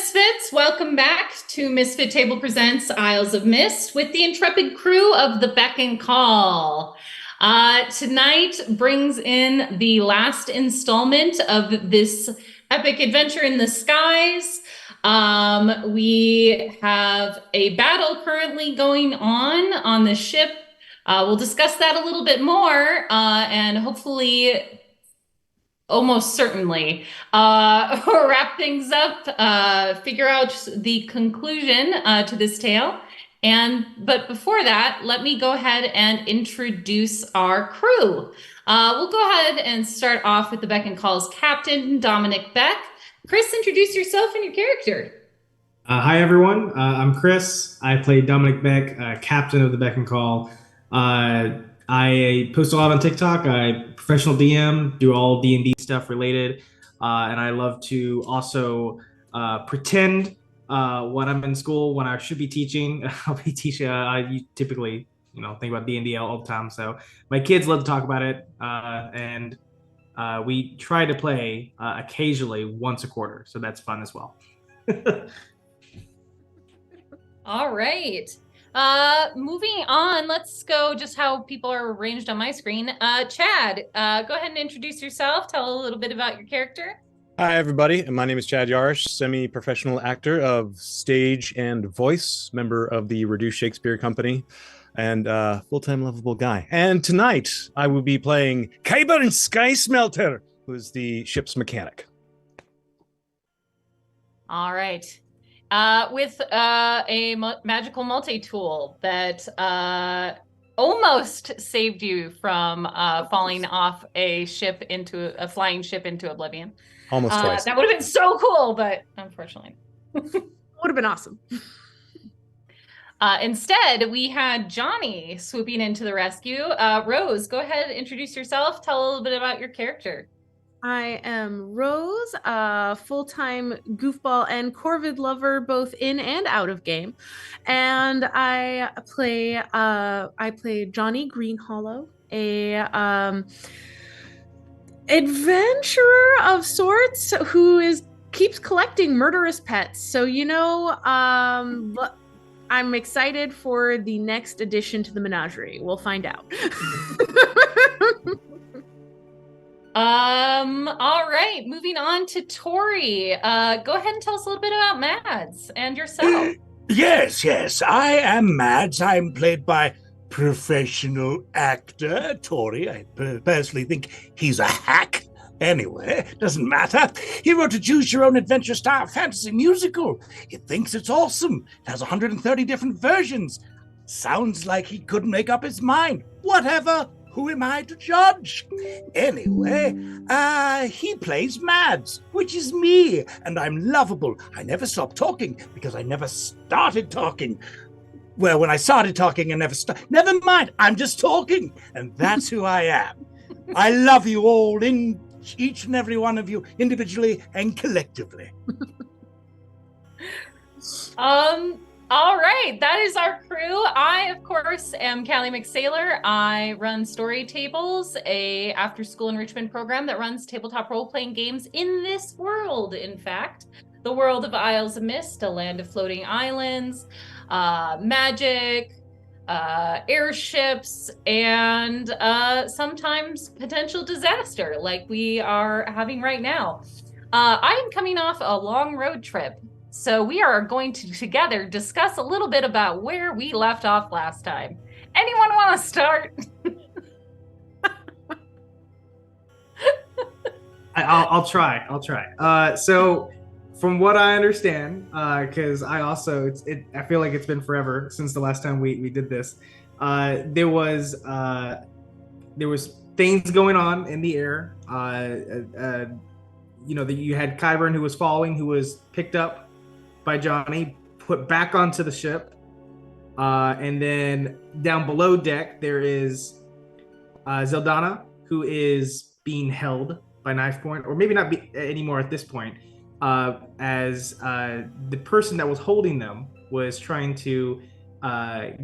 Misfits, welcome back to Misfit Table Presents Isles of Mist with the intrepid crew of the Beck and Call. Tonight brings in the last installment of this epic adventure in the skies. We have a battle currently going on the ship. We'll discuss that a little bit more and hopefully almost certainly wrap things up, figure out the conclusion to this tale. But before that, let me go ahead and introduce our crew. We'll go ahead and start off with the Beck and Call's captain, Dominic Beck. Chris, introduce yourself and your character. Hi, everyone. I'm Chris. I play Dominic Beck, captain of the Beck and Call. I post a lot on TikTok. I professional DM, do all D&D stuff related, and I love to also pretend when I'm in school when I should be teaching. I'll be teaching. I typically, think about D&D all the time. So my kids love to talk about it, and we try to play occasionally once a quarter. So that's fun as well. All right. Moving on, let's go just how people are arranged on my screen. Chad, go ahead and introduce yourself. Tell a little bit about your character. Hi, everybody. My name is Chad Yarish, semi-professional actor of stage and voice, member of the Reduced Shakespeare Company, and full-time lovable guy. And tonight, I will be playing Kyber Sky Smelter, who is the ship's mechanic. All right. With a magical multi-tool that almost saved you from falling off a flying ship into oblivion. Almost twice. That would have been so cool, but unfortunately. Would have been awesome. Instead, we had Johnny swooping into the rescue. Rose, go ahead, introduce yourself. Tell a little bit about your character. I am Rose, a full-time goofball and Corvid lover, both in and out of game, and I play Johnny Greenhollow, a adventurer of sorts who keeps collecting murderous pets. So I'm excited for the next addition to the menagerie. We'll find out. All right, moving on to Tori. Go ahead and tell us a little bit about Mads and yourself. Yes, I am Mads. I'm played by professional actor Tori. I personally think he's a hack. Anyway, doesn't matter. He wrote a Choose Your Own Adventure style fantasy musical. He thinks it's awesome. It has 130 different versions. Sounds like he couldn't make up his mind. Whatever. Who am I to judge? Anyway, he plays Mads, which is me, and I'm lovable. I never stop talking because I never started talking. Well, when I started talking, I never stopped. Never mind, I'm just talking, and that's who I am. I love you all, each and every one of you, individually and collectively. All right, that is our crew. I, of course, am Callie McSaylor. I run Story Tables, a after-school enrichment program that runs tabletop role-playing games in this world, in fact. The world of Isles of Mist, a land of floating islands, magic, airships, and sometimes potential disaster like we are having right now. I am coming off a long road trip. So we are going to together discuss a little bit about where we left off last time. Anyone want to start? I'll try. So from what I understand, because I feel like it's been forever since the last time we did this. There was things going on in the air. You had Kyburn who was falling, who was picked up by Johnny, put back onto the ship, and then down below deck there is Zeldana, who is being held by knife point, or maybe not anymore at this point, as the person that was holding them was trying to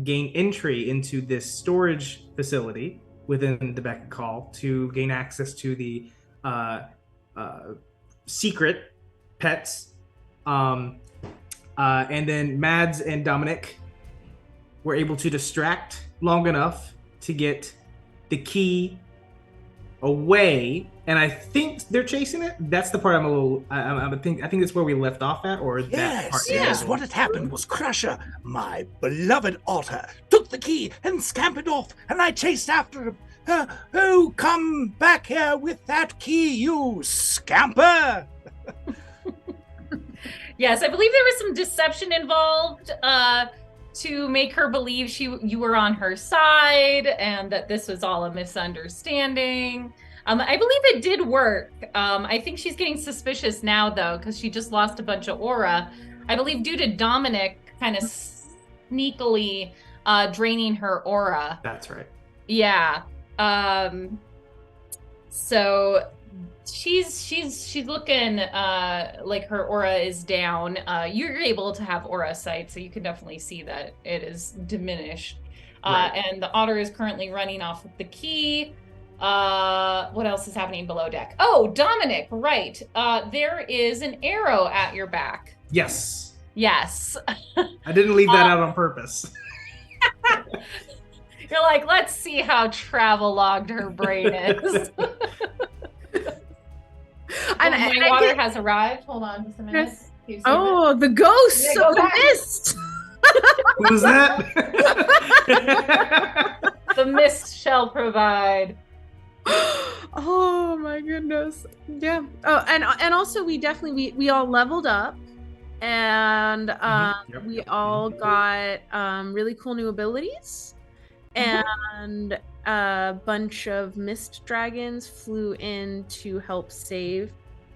gain entry into this storage facility within the Beck and Call to gain access to the secret pets And then Mads and Dominic were able to distract long enough to get the key away, and I think they're chasing it. That's the part I'm a little. I think that's where we left off at, or that part. Yes. What had happened was Crusher, my beloved otter, took the key and scampered off, and I chased after him. Oh, come back here with that key, you scamper! Yes, I believe there was some deception involved to make her believe you were on her side and that this was all a misunderstanding. I believe it did work. I think she's getting suspicious now, though, because she just lost a bunch of aura. I believe due to Dominic kind of sneakily draining her aura. That's right. Yeah. So she's looking like her aura is down. You're able to have aura sight, so you can definitely see that it is diminished. Right. And the otter is currently running off with the key. What else is happening below deck? Oh, Dominic, right. There is an arrow at your back. Yes. Yes. I didn't leave that out on purpose. You're like, let's see how travel-logged her brain is. And my water has arrived. Hold on just a minute. Yes. Oh, the ghost Yeah, of the mist. What was that? The mist shall provide. Oh my goodness. Yeah. Oh, and also we definitely we all leveled up, and Yep. we all got really cool new abilities, and a bunch of mist dragons flew in to help save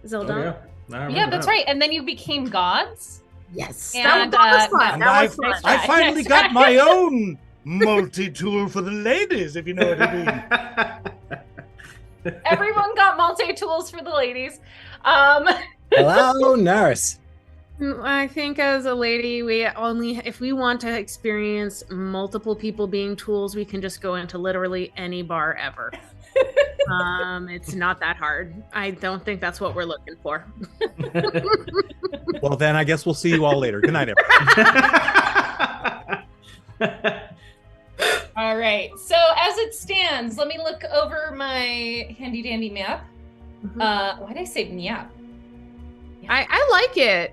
Zelda. Yeah, that's right. And then you became gods. Yes. And, that was fun. And That was fun. I finally Next got time. my own multi-tool for the ladies, if you know what I mean. Everyone got multi-tools for the ladies. Hello, nurse. I think as a lady, if we want to experience multiple people being tools, we can just go into literally any bar ever. It's not that hard. I don't think that's what we're looking for. Well, then I guess we'll see you all later. Good night, everyone. All right. So as it stands, let me look over my handy dandy map. Why did I say map? I like it.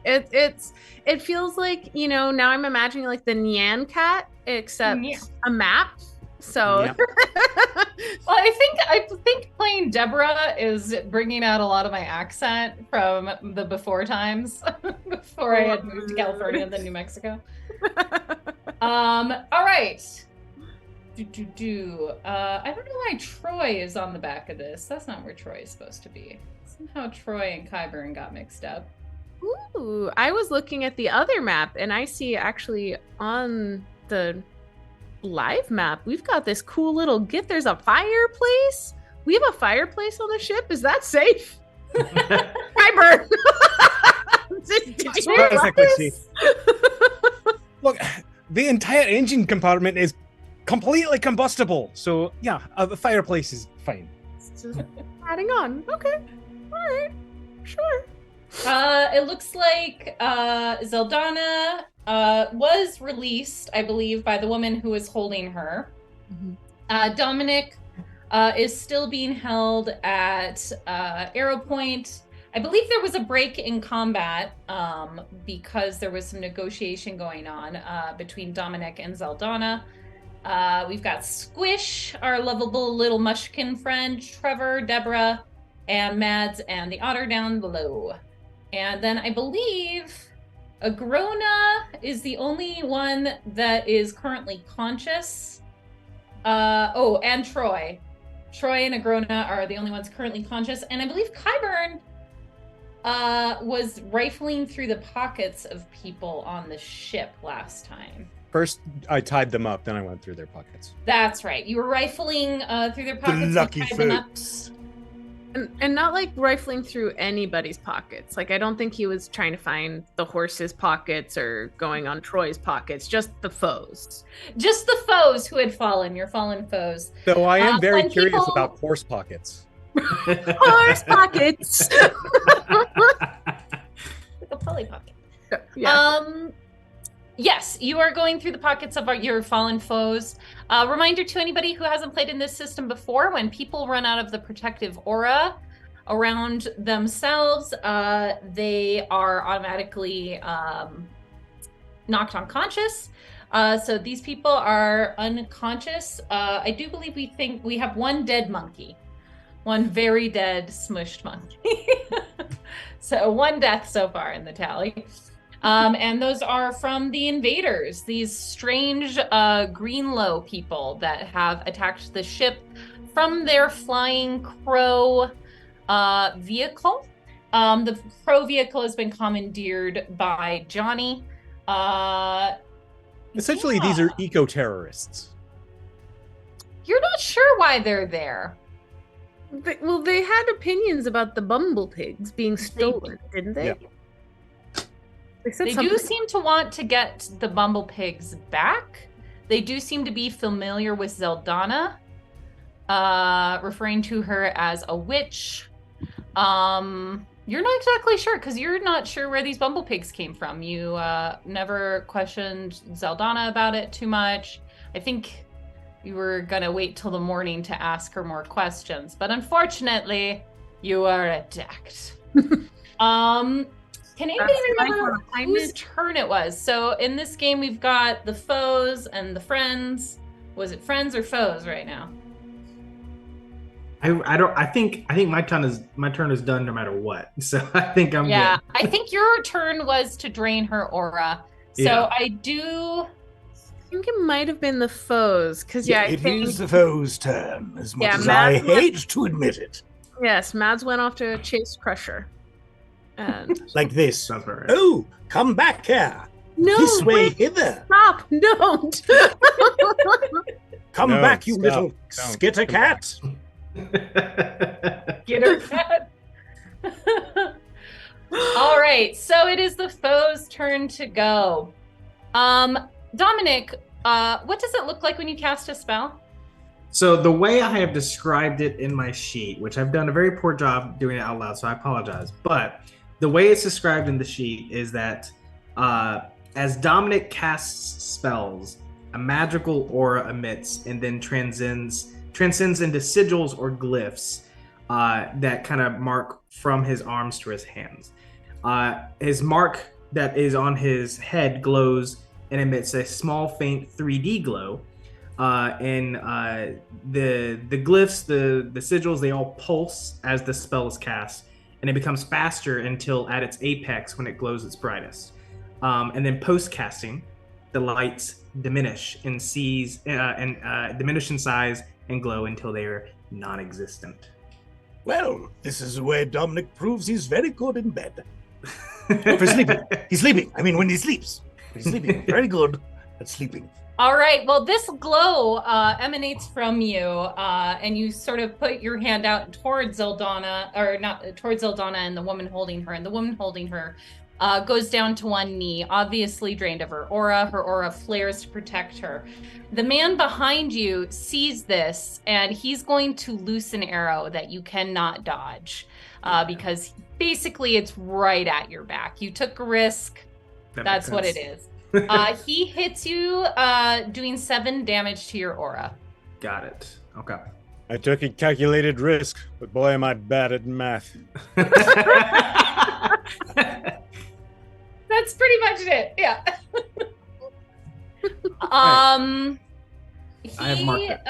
It feels like, now I'm imagining like the Nyan cat, except a map. So Yep. Well, I think playing Deborah is bringing out a lot of my accent from the before times, before I had moved to California and then New Mexico. All right. I don't know why Troy is on the back of this. That's not where Troy is supposed to be. Somehow Troy and Kyburn got mixed up. Ooh, I was looking at the other map, and I see actually on the live map, we've got this cool little gift. There's a fireplace. We have a fireplace on the ship. Is that safe? Kyburn. Did you hear Perfectly this? safe. Look, the entire engine compartment is completely combustible. So, yeah, the fireplace is fine. Just adding on. Okay. All right. Sure. It looks like Zeldana was released, I believe, by the woman who was holding her. Dominic is still being held at Arrow Point. I believe there was a break in combat because there was some negotiation going on between Dominic and Zeldana. We've got Squish, our lovable little mushkin friend, Trevor, Deborah, and Mads, and the otter down below. And then I believe Agrona is the only one that is currently conscious. And Troy. Troy and Agrona are the only ones currently conscious. And I believe Kyburn was rifling through the pockets of people on the ship last time. First, I tied them up, then I went through their pockets. That's right. You were rifling through their The pockets. and lucky tied them up. folks. And not like rifling through anybody's pockets. Like, I don't think he was trying to find the horse's pockets or going on Troy's pockets, just the foes. Just the foes who had fallen, your fallen foes. Though I am very when curious people- about horse pockets. Horse pockets! Like a Polly Pocket. Yeah. Yes, you are going through the pockets of your fallen foes. Reminder to anybody who hasn't played in this system before, when people run out of the protective aura around themselves, they are automatically knocked unconscious. So these people are unconscious. I do believe we have one dead monkey. One very dead, smushed monkey. So one death so far in the tally. And those are from the invaders, these strange Greenlow people that have attacked the ship from their flying crow vehicle. The crow vehicle has been commandeered by Johnny. Essentially, these are eco-terrorists. You're not sure why they're there. They had opinions about the bumble pigs being stolen, didn't they? Yeah. They do seem to want to get the bumble pigs back. They do seem to be familiar with Zeldana, referring to her as a witch. You're not exactly sure because you're not sure where these bumble pigs came from. You never questioned Zeldana about it too much. I think you were gonna wait till the morning to ask her more questions, but unfortunately, you are attacked. Can anybody remember whose turn it was? So in this game, we've got the foes and the friends. Was it friends or foes right now? I think my turn is done no matter what. So I think I'm good. I think your turn was to drain her aura. So Yeah. I think it might have been the foes, because it is the foes' turn, as much as Mads I hate to admit it. Yes, Mads went off to chase Crusher. And Like this. Sounds about right. Oh, come back here. no, This way wait, hither. stop! Don't. Come No, back, you stop. little Don't. skitter cat. get her cat. All right, so it is the foe's turn to go. Dominic, what does it look like when you cast a spell? So the way I have described it in my sheet, which I've done a very poor job doing it out loud, so I apologize. But the way it's described in the sheet is that as Dominic casts spells, a magical aura emits and then transcends into sigils or glyphs that kind of mark from his arms to his hands. His mark that is on his head glows and emits a small, faint 3D glow. And the glyphs, the sigils, they all pulse as the spell is cast, and it becomes faster until at its apex when it glows its brightest. And then post casting, the lights diminish in diminish in size and glow until they are non-existent. Well, this is where Dominic proves he's very good in bed. For sleeping. He's sleeping. I mean, when he sleeps. He's sleeping. Very good at sleeping. All right, well, this glow emanates from you, and you sort of put your hand out towards Zeldana, or not towards Zeldana and the woman holding her, and the woman holding her goes down to one knee, obviously drained of her aura. Her aura flares to protect her. The man behind you sees this, and he's going to loose an arrow that you cannot dodge, because basically it's right at your back. You took a risk. That's what it is. He hits you, doing 7 damage to your aura. Got it. Okay. I took a calculated risk, but boy, am I bad at math. That's pretty much it. Yeah. I have marked it.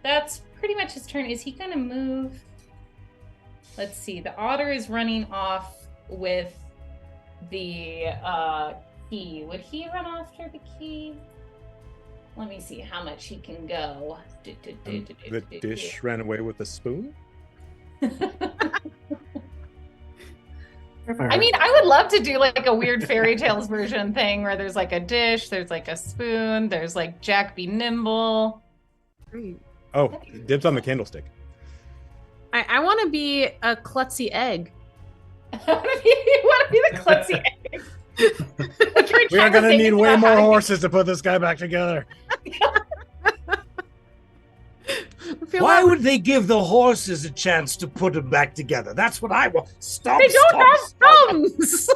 That's pretty much his turn. Is he gonna move? Let's see. The otter is running off with the key. Would he run after the key? Let me see how much he can go. The dish ran away with a spoon? I mean, I would love to do like a weird fairy tales version thing where there's like a dish, there's like a spoon, there's like Jack be nimble. Oh, dibs on the candlestick. I want to be a klutzy egg. You want to be the klutzy egg? Like We are going to need way more horses to put this guy back together. Why would they give the horses a chance to put them back together? That's what I want. Stop. They don't have stop. thumbs.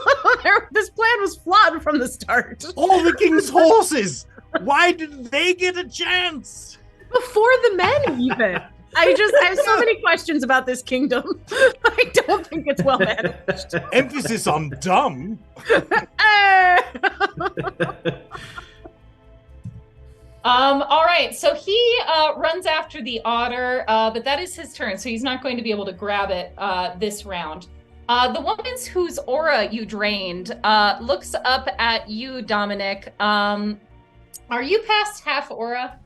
This plan was flawed from the start. All the king's horses. Why didn't they get a chance? Before the men, even. I have so many questions about this kingdom. I don't think it's well managed. Emphasis on dumb. All right, so he runs after the otter, but that is his turn, so he's not going to be able to grab it this round. The woman whose aura you drained looks up at you, Dominic. Are you past half aura?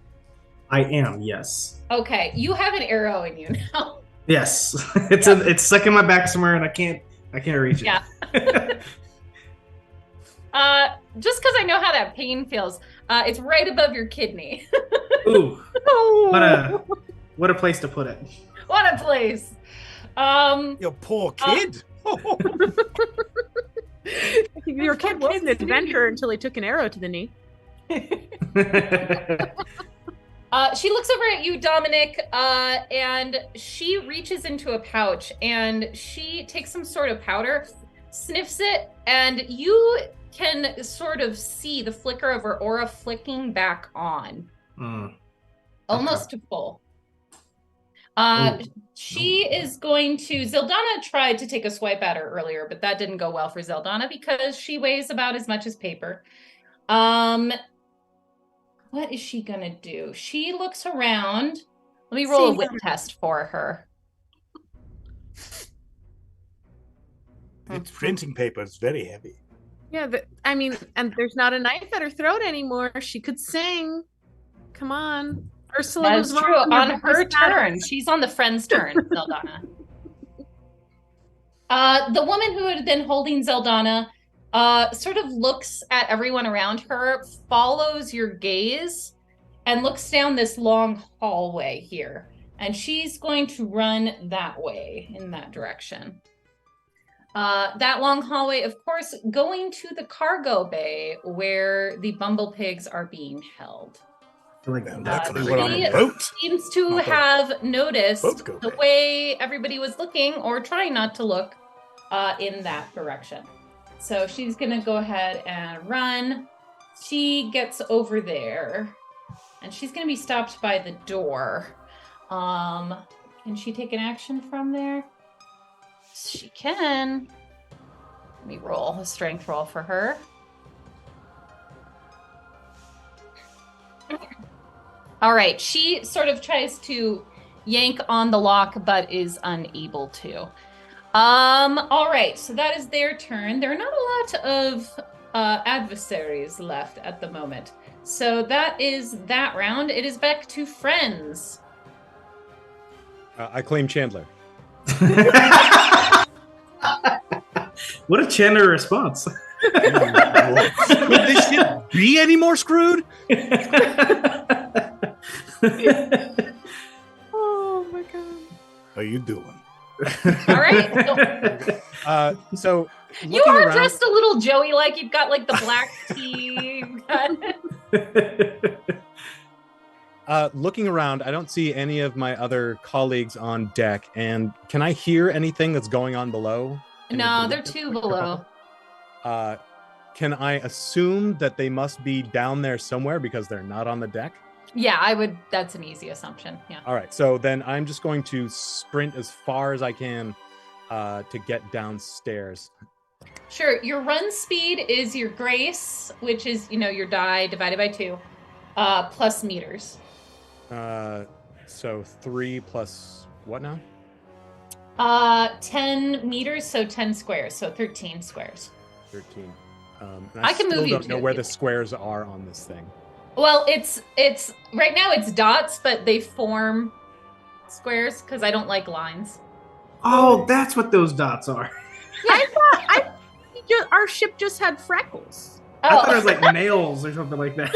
I am, yes. Okay, you have an arrow in you now. Yes. It's stuck in my back somewhere and I can't reach it. Yeah. Just because I know how that pain feels, it's right above your kidney. Ooh. What a place to put it. What a place. You poor kid. Your kid was an adventurer until he took an arrow to the knee. She looks over at you, Dominic, and she reaches into a pouch and she takes some sort of powder, sniffs it, and you can sort of see the flicker of her aura flicking back on. Almost to full. She is going to... Zildana tried to take a swipe at her earlier, but that didn't go well for Zildana because she weighs about as much as paper. What is she gonna do? She looks around. Let me roll a wit test for her. It's printing paper. It's very heavy. Yeah, and there's not a knife at her throat anymore. She could sing. Come on. Ursula That was is true. wrong. On her turn. She's on the friend's turn, Zeldana. The woman who had been holding Zeldana sort of looks at everyone around her, follows your gaze, and looks down this long hallway here. And she's going to run that way, in that direction. That long hallway, of course, going to the cargo bay where the bumble pigs are being held. Like She seems to have noticed the way everybody was looking or trying not to look in that direction. So she's going to go ahead and run. She gets over there and she's going to be stopped by the door. Can she take an action from there? She can. Let me roll a strength roll for her. All right, she sort of tries to yank on the lock, but is unable to. All right, so that is their turn. There are not a lot of adversaries left at the moment. So that is that round. It is back to friends. I claim Chandler. What a Chandler response. Could this shit be any more screwed? Oh my god. How you doing? All right. So You are dressed a little Joey-like. You've got like the black tee. Looking around, I don't see any of my other colleagues on deck. And can I hear anything that's going on below? No, they're two below. Can I assume that they must be down there somewhere because they're not on the deck? Yeah, I would. That's an easy assumption. Yeah. All right. So then I'm just going to sprint as far as I can to get downstairs. Sure. Your run speed is your grace, which is, your die divided by 2, plus meters. So 3 plus what now? 10 meters, so 10 squares, so 13 squares. 13. I can move you don't know too, where if the squares are on this thing. Well, it's right now it's dots, but they form squares because I don't like lines. Oh, that's what those dots are. Our ship just had freckles. I thought it was like nails or something like that.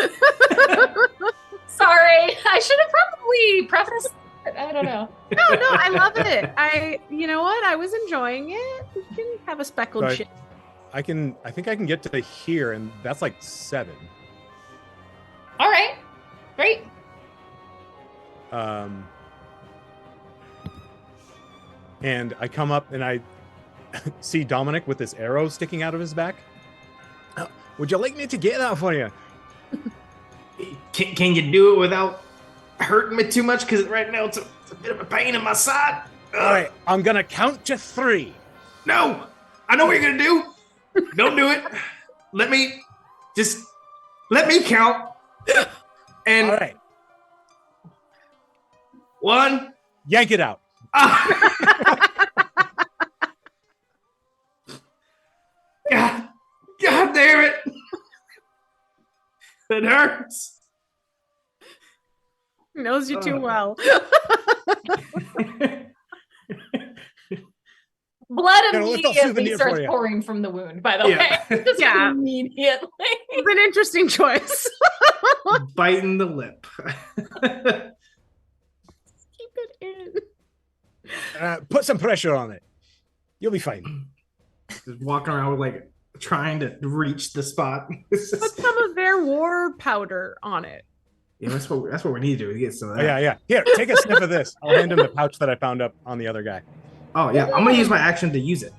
Sorry, I should have probably prefaced it. I don't know. No, I love it. You know what? I was enjoying it. We can have a speckled ship. I think I can get to here, and that's like 7. All right, great. And I come up and I see Dominic with this arrow sticking out of his back. Would you like me to get that for you? Can you do it without hurting me too much? Because right now it's a bit of a pain in my side. All right, I'm gonna count to 3. No, I know what you're gonna do. Don't do it. Let me count. And All right, 1. yank it out. God damn it. It hurts. Knows you too well. Blood Gonna lift up immediately souvenir starts for you. pouring from the wound, by the Yeah. way. Just Yeah. immediately. It's an interesting choice. Biting the lip. Keep it in. Put some pressure on it. You'll be fine. Just walking around with like trying to reach the spot. Put some of their war powder on it. Yeah, that's what we need to do to get some of that. Oh, yeah. Here, take a sniff of this. I'll hand him the pouch that I found up on the other guy. Oh yeah, I'm gonna use my action to use it.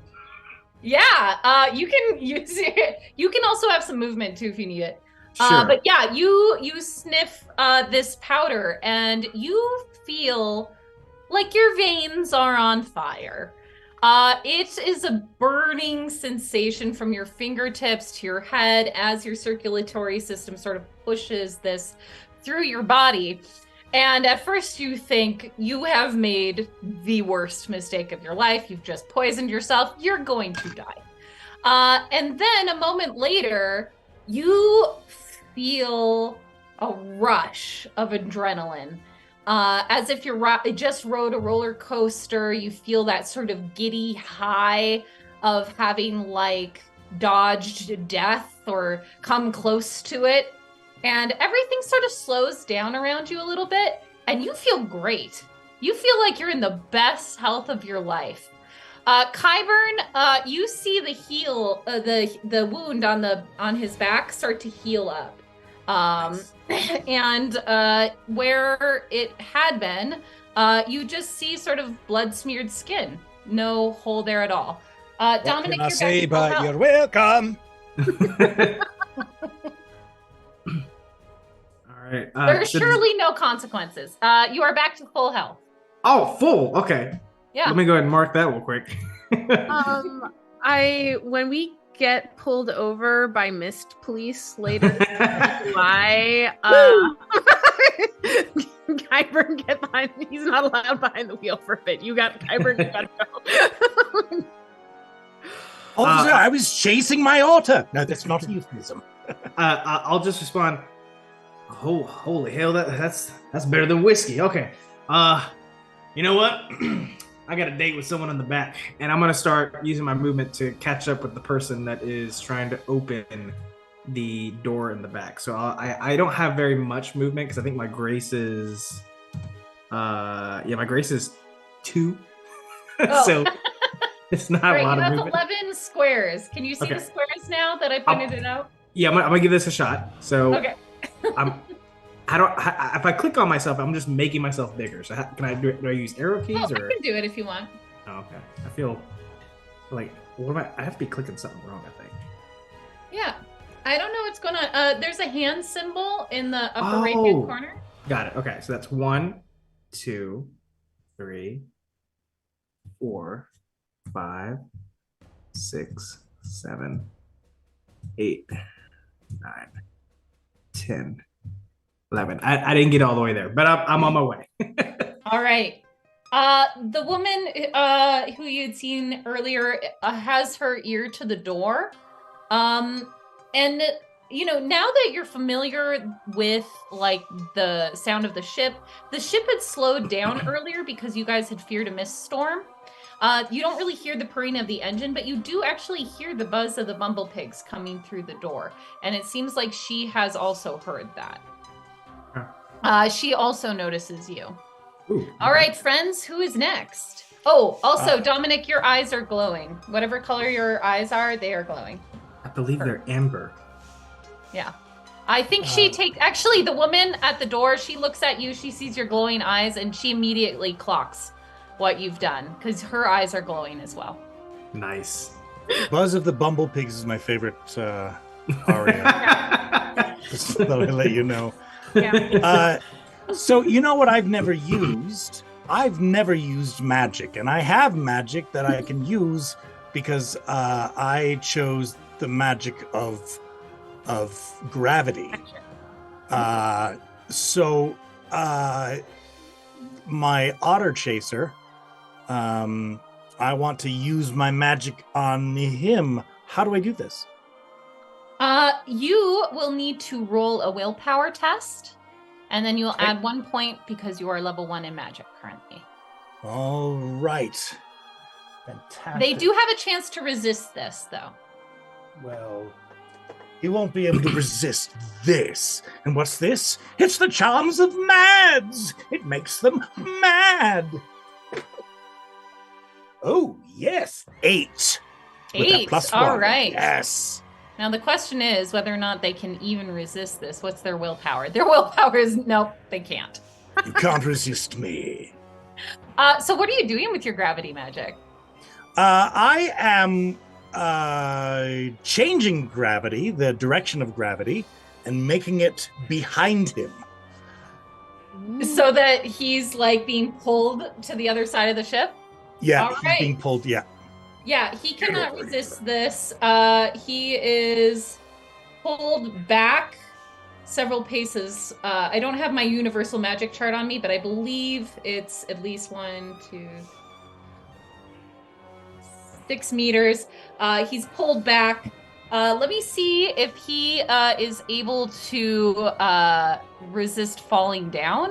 Yeah, you can use it. You can also have some movement too if you need it. Sure. But yeah, you sniff this powder and you feel like your veins are on fire. It is a burning sensation from your fingertips to your head as your circulatory system sort of pushes this through your body. And at first you think you have made the worst mistake of your life. You've just poisoned yourself. You're going to die. And then a moment later, you feel a rush of adrenaline. As if you just rode a roller coaster. You feel that sort of giddy high of having like dodged death or come close to it. And everything sort of slows down around you a little bit, and you feel great. You feel like you're in the best health of your life. Kyburn, you see the wound on his back start to heal up. Nice. And where it had been, you just see sort of blood-smeared skin. No hole there at all. Dominic, Can I you're say, back to full but you're welcome. All right. There are surely no consequences. You are back to full health. Oh, full. Okay. Yeah. Let me go ahead and mark that real quick. When we get pulled over by mist police later in July, Kyburn, get behind. He's not allowed behind the wheel for a bit. Kyburn, you gotta go. Officer, I was chasing my otter. No, that's not a euphemism. I'll just respond. Oh, holy hell! That's better than whiskey. Okay. You know what? I got a date with someone in the back, and I'm gonna start using my movement to catch up with the person that is trying to open the door in the back. So I don't have very much movement because I think my grace is, my grace is 2. Oh. So it's not Right, a lot you of have movement. 11 squares. Can you see Okay. the squares now that I pointed it out? Yeah, I'm gonna give this a shot. So Okay. if I click on myself, I'm just making myself bigger. So can I do I use arrow keys Oh, or? I can do it if you want. Oh, okay. I feel like what am I have to be clicking something wrong, I think. Yeah. I don't know what's going on. There's a hand symbol in the upper right-hand corner. Got it. Okay, so that's 1, 2, 3, 4, 5, 6, 7, 8, 9, 10, 11. I didn't get all the way there, but I'm on my way. All right. The woman who you'd seen earlier has her ear to the door. And now that you're familiar with like the sound of the ship had slowed down earlier because you guys had feared a mist storm. You don't really hear the purring of the engine, but you do actually hear the buzz of the bumblepigs coming through the door. And it seems like she has also heard that. She also notices you. Ooh, All right, friends, who is next? Oh, also, Dominic, your eyes are glowing. Whatever color your eyes are, they are glowing. I believe they're amber. Yeah. I think actually, the woman at the door, she looks at you, she sees your glowing eyes, and she immediately clocks what you've done, because her eyes are glowing as well. Nice. Buzz of the Bumblepigs is my favorite aria. Just thought I'd let you know. Yeah. So you know what I've never used? I've never used magic, and I have magic that I can use because I chose the magic of gravity. So my otter chaser, I want to use my magic on him. How do I do this? You will need to roll a willpower test, and then you'll add 1 point because you are level 1 in magic currently. All right. Fantastic. They do have a chance to resist this, though. Well, he won't be able to resist this. And what's this? It's the charms of Mads. It makes them mad. Oh, yes. 8. With that 8. plus All 1. right. Yes. Now, the question is whether or not they can even resist this. What's their willpower? Their willpower is nope, they can't. You can't resist me. So what are you doing with your gravity magic? I am changing gravity, the direction of gravity, and making it behind him. So that he's like being pulled to the other side of the ship? Yeah, All he's right. being pulled. Yeah. Yeah, he cannot resist this. He is pulled back several paces. I don't have my universal magic chart on me, but I believe it's at least 1, 2, 6 meters. He's pulled back. Let me see if he is able to resist falling down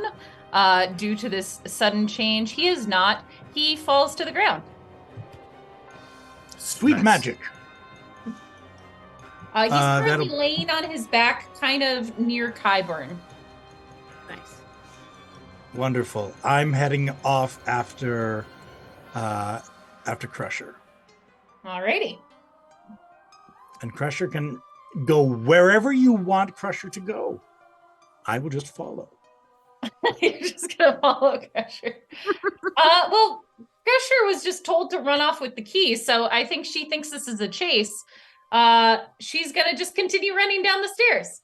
due to this sudden change. He is not. He falls to the ground. Sweet Nice. magic. He's currently that'll- laying on his back, kind of near Kyburn. Nice. Wonderful. I'm heading off after Crusher. Alrighty. And Crusher can go wherever you want Crusher to go. I will just follow. You're just gonna follow Crusher. Well, Crusher was just told to run off with the key, so I think she thinks this is a chase. She's gonna just continue running down the stairs.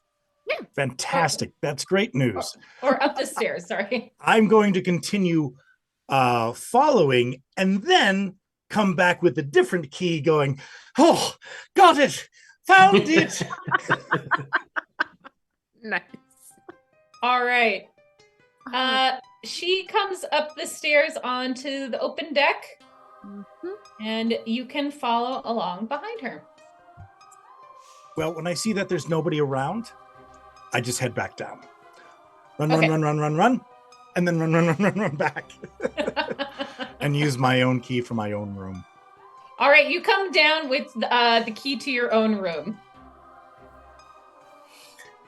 Fantastic. That's great news. Or up the stairs, sorry. I'm going to continue following and then come back with a different key going, oh, got it. Found it. Nice. All right. She comes up the stairs onto the open deck, and you can follow along behind her. Well, when I see that there's nobody around, I just head back down. Run, Okay. run, and then run back. And use my own key for my own room. All right, you come down with the key to your own room.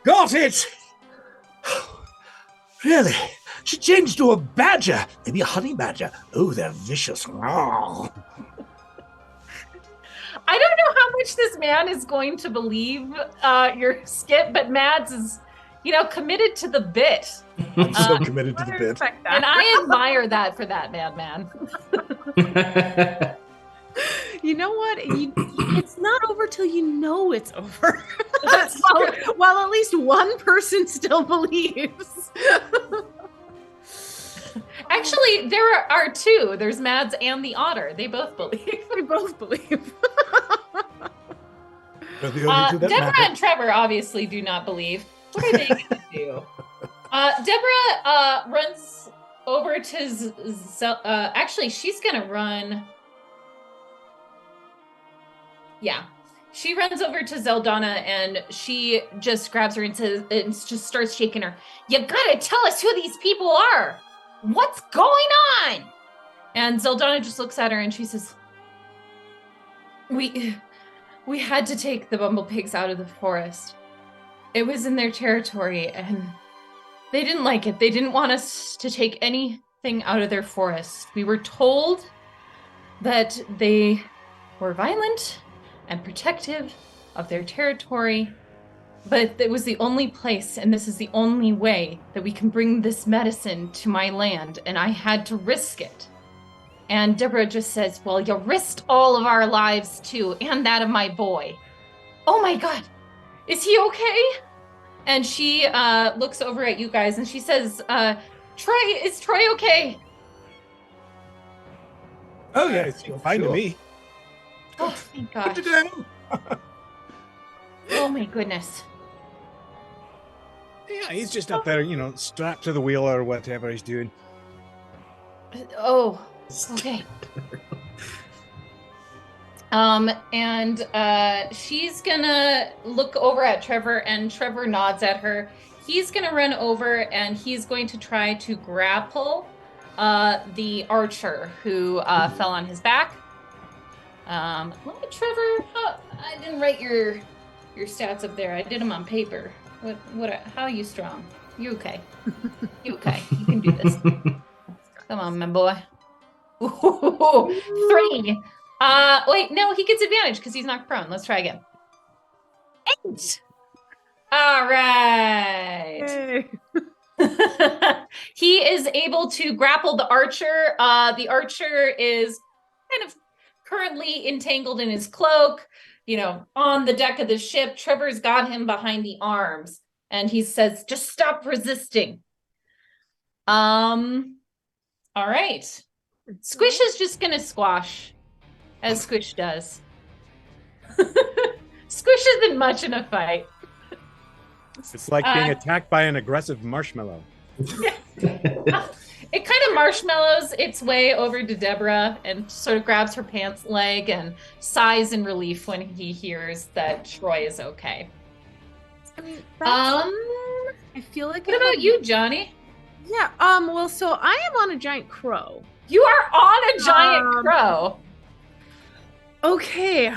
Got it! Really? She changed to a badger. Maybe a honey badger. Oh, they're vicious. Oh. I don't know how much this man is going to believe your skit, but Mads is, committed to the bit. I'm so committed to the I bit. respect that. And I admire that for that madman. You know what? It's not over till you know it's over. That's While at least one person still believes. Actually, there are two. There's Mads and the otter. They both believe. We both believe. They're the only two that Deborah matter. and Trevor obviously do not believe. What are they going to do? Deborah runs over to actually, she's going to run. Yeah. She runs over to Zeldana and she just grabs her and says, and just starts shaking her. You gotta tell us who these people are. What's going on? And Zeldana just looks at her and she says, We had to take the bumblepigs out of the forest. It was in their territory and they didn't like it. They didn't want us to take anything out of their forest. We were told that they were violent and protective of their territory, but it was the only place, and this is the only way that we can bring this medicine to my land, and I had to risk it. And Deborah just says, well, you risked all of our lives too, and that of my boy. Oh my God, is he okay? And she looks over at you guys and she says, is Troy okay? Oh, Yeah, yes, it's fine to me. Oh, thank Good to gosh. go. Oh my goodness. Yeah, he's just up there, strapped to the wheel or whatever he's doing. Oh, okay. And she's gonna look over at Trevor, and Trevor nods at her. He's gonna run over and he's going to try to grapple the archer who fell on his back. Let me, Trevor. I didn't write your stats up there. I did them on paper. How are you strong? You okay? You okay? You can do this. Come on, my boy. Ooh, 3. Wait, no, he gets advantage because he's knocked prone. Let's try again. 8. All right. Yay. He is able to grapple the archer. The archer is kind of currently entangled in his cloak, on the deck of the ship. Trevor's got him behind the arms, and he says, just stop resisting. All right. Squish is just gonna squash, as Squish does. Squish isn't much in a fight. It's like being attacked by an aggressive marshmallow. It kind of marshmallows its way over to Deborah and sort of grabs her pants leg and sighs in relief when he hears that Troy is okay. I mean, I feel like. What about you, Johnny? Yeah. Well, so I am on a giant crow. You are on a giant crow Okay.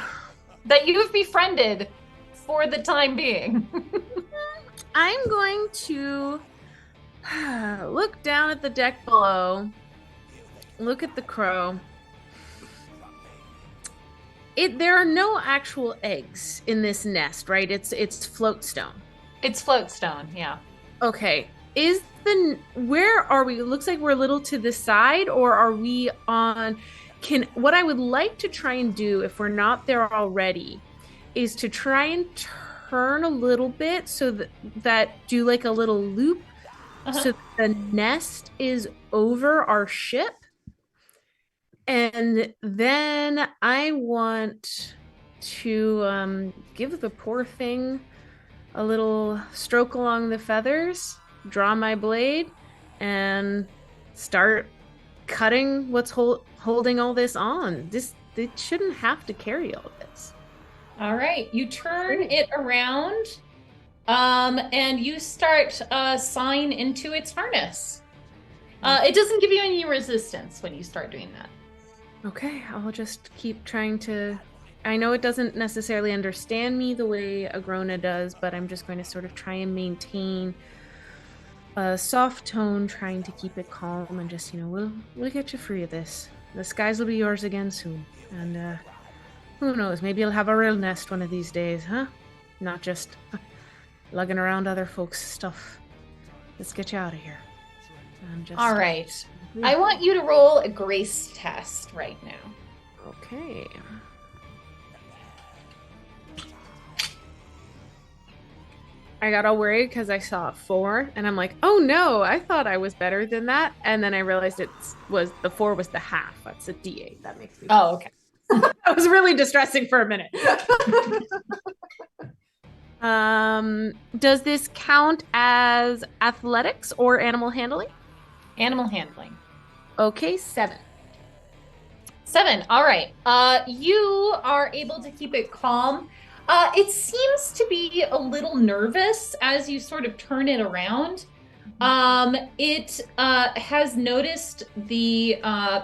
that you have befriended for the time being. I'm going to look down at the deck below. Look at the crow. There are no actual eggs in this nest, right? It's floatstone. It's floatstone, yeah. Okay. Where are we? It looks like we're a little to the side, or are we on? What I would like to try and do, if we're not there already, is to try and turn a little bit so that do like a little loop, so the nest is over our ship. And then I want to give the poor thing a little stroke along the feathers, draw my blade, and start cutting what's holding all this on. It shouldn't have to carry all this. All right, you turn it around, and you start sawing into its harness. It doesn't give you any resistance when you start doing that. Okay, I'll just keep trying to. I know it doesn't necessarily understand me the way Agrona does, but I'm just going to sort of try and maintain a soft tone, trying to keep it calm, and just, we'll get you free of this. The skies will be yours again soon, and who knows, maybe you'll have a real nest one of these days, huh? Not just lugging around other folks' stuff. Let's get you out of here. All right. I want you to roll a grace test right now. Okay. I got all worried because I saw a 4, and I'm like, oh no, I thought I was better than that. And then I realized the 4 was the half. That's a D8. That makes me. Oh, okay. That was really distressing for a minute. Does this count as athletics or animal handling? Animal handling. Okay, 7. 7. All right. You are able to keep it calm. It seems to be a little nervous as you sort of turn it around. It has noticed the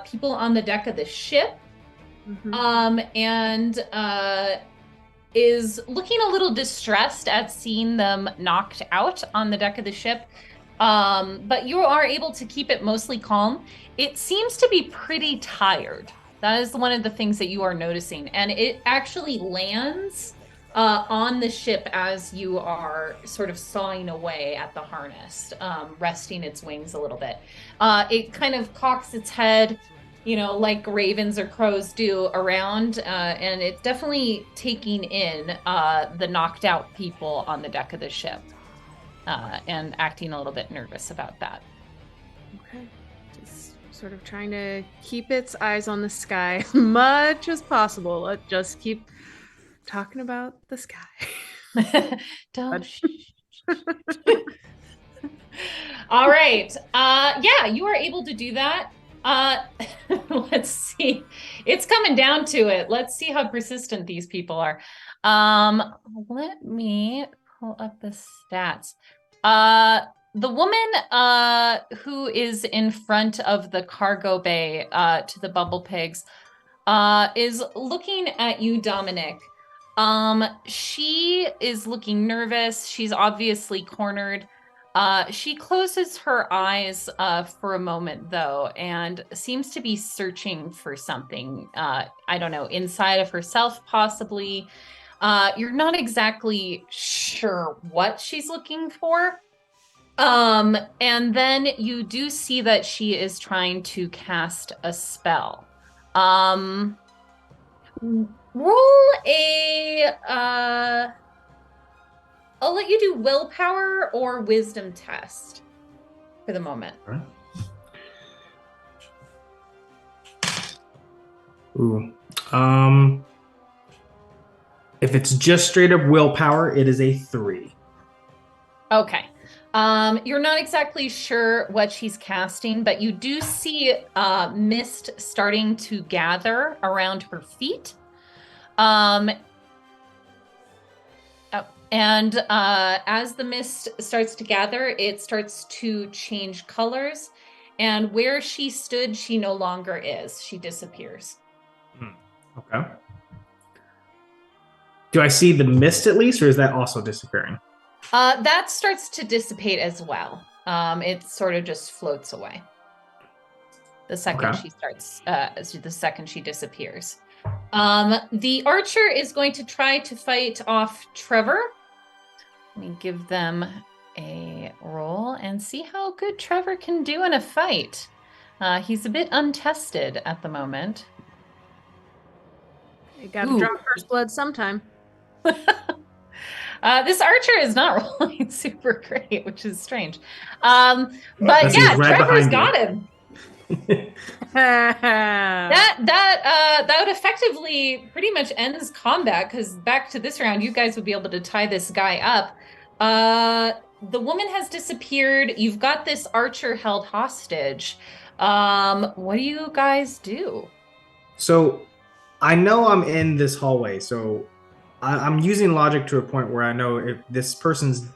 people on the deck of the ship, and is looking a little distressed at seeing them knocked out on the deck of the ship. But you are able to keep it mostly calm. It seems to be pretty tired. That is one of the things that you are noticing. And it actually lands on the ship as you are sort of sawing away at the harness, resting its wings a little bit. It kind of cocks its head like ravens or crows do around, and it's definitely taking in the knocked out people on the deck of the ship, and acting a little bit nervous about that. Okay. Just sort of trying to keep its eyes on the sky as much as possible. Let's just keep talking about the sky. Don't. All right. Yeah, you are able to do that. Let's see. It's coming down to it. Let's see how persistent these people are. Let me pull up the stats. The woman who is in front of the cargo bay to the bubble pigs is looking at you, Dominic. She is looking nervous. She's obviously cornered. She closes her eyes for a moment, though, and seems to be searching for something. I don't know, inside of herself, possibly. You're not exactly sure what she's looking for. And then you do see that she is trying to cast a spell. Roll a I'll let you do willpower or wisdom test for the moment. All right. Ooh. If it's just straight up willpower, it is a 3. Okay. You're not exactly sure what she's casting, but you do see mist starting to gather around her feet. And as the mist starts to gather, it starts to change colors. And where she stood, she no longer is. She disappears. Okay. Do I see the mist at least, or is that also disappearing? That starts to dissipate as well. It sort of just floats away. The second she starts, the second she disappears. The archer is going to try to fight off Trevor. Let me give them a roll and see how good Trevor can do in a fight. He's a bit untested at the moment. You gotta draw first blood sometime. This archer is not rolling super great, which is strange. But yeah, Trevor's got him. that would effectively pretty much ends combat, because back to this round, you guys would be able to tie this guy up. The woman has disappeared. You've got this archer held hostage. What do you guys do? So I know I'm in this hallway, so I'm using logic to a point where I know if this person's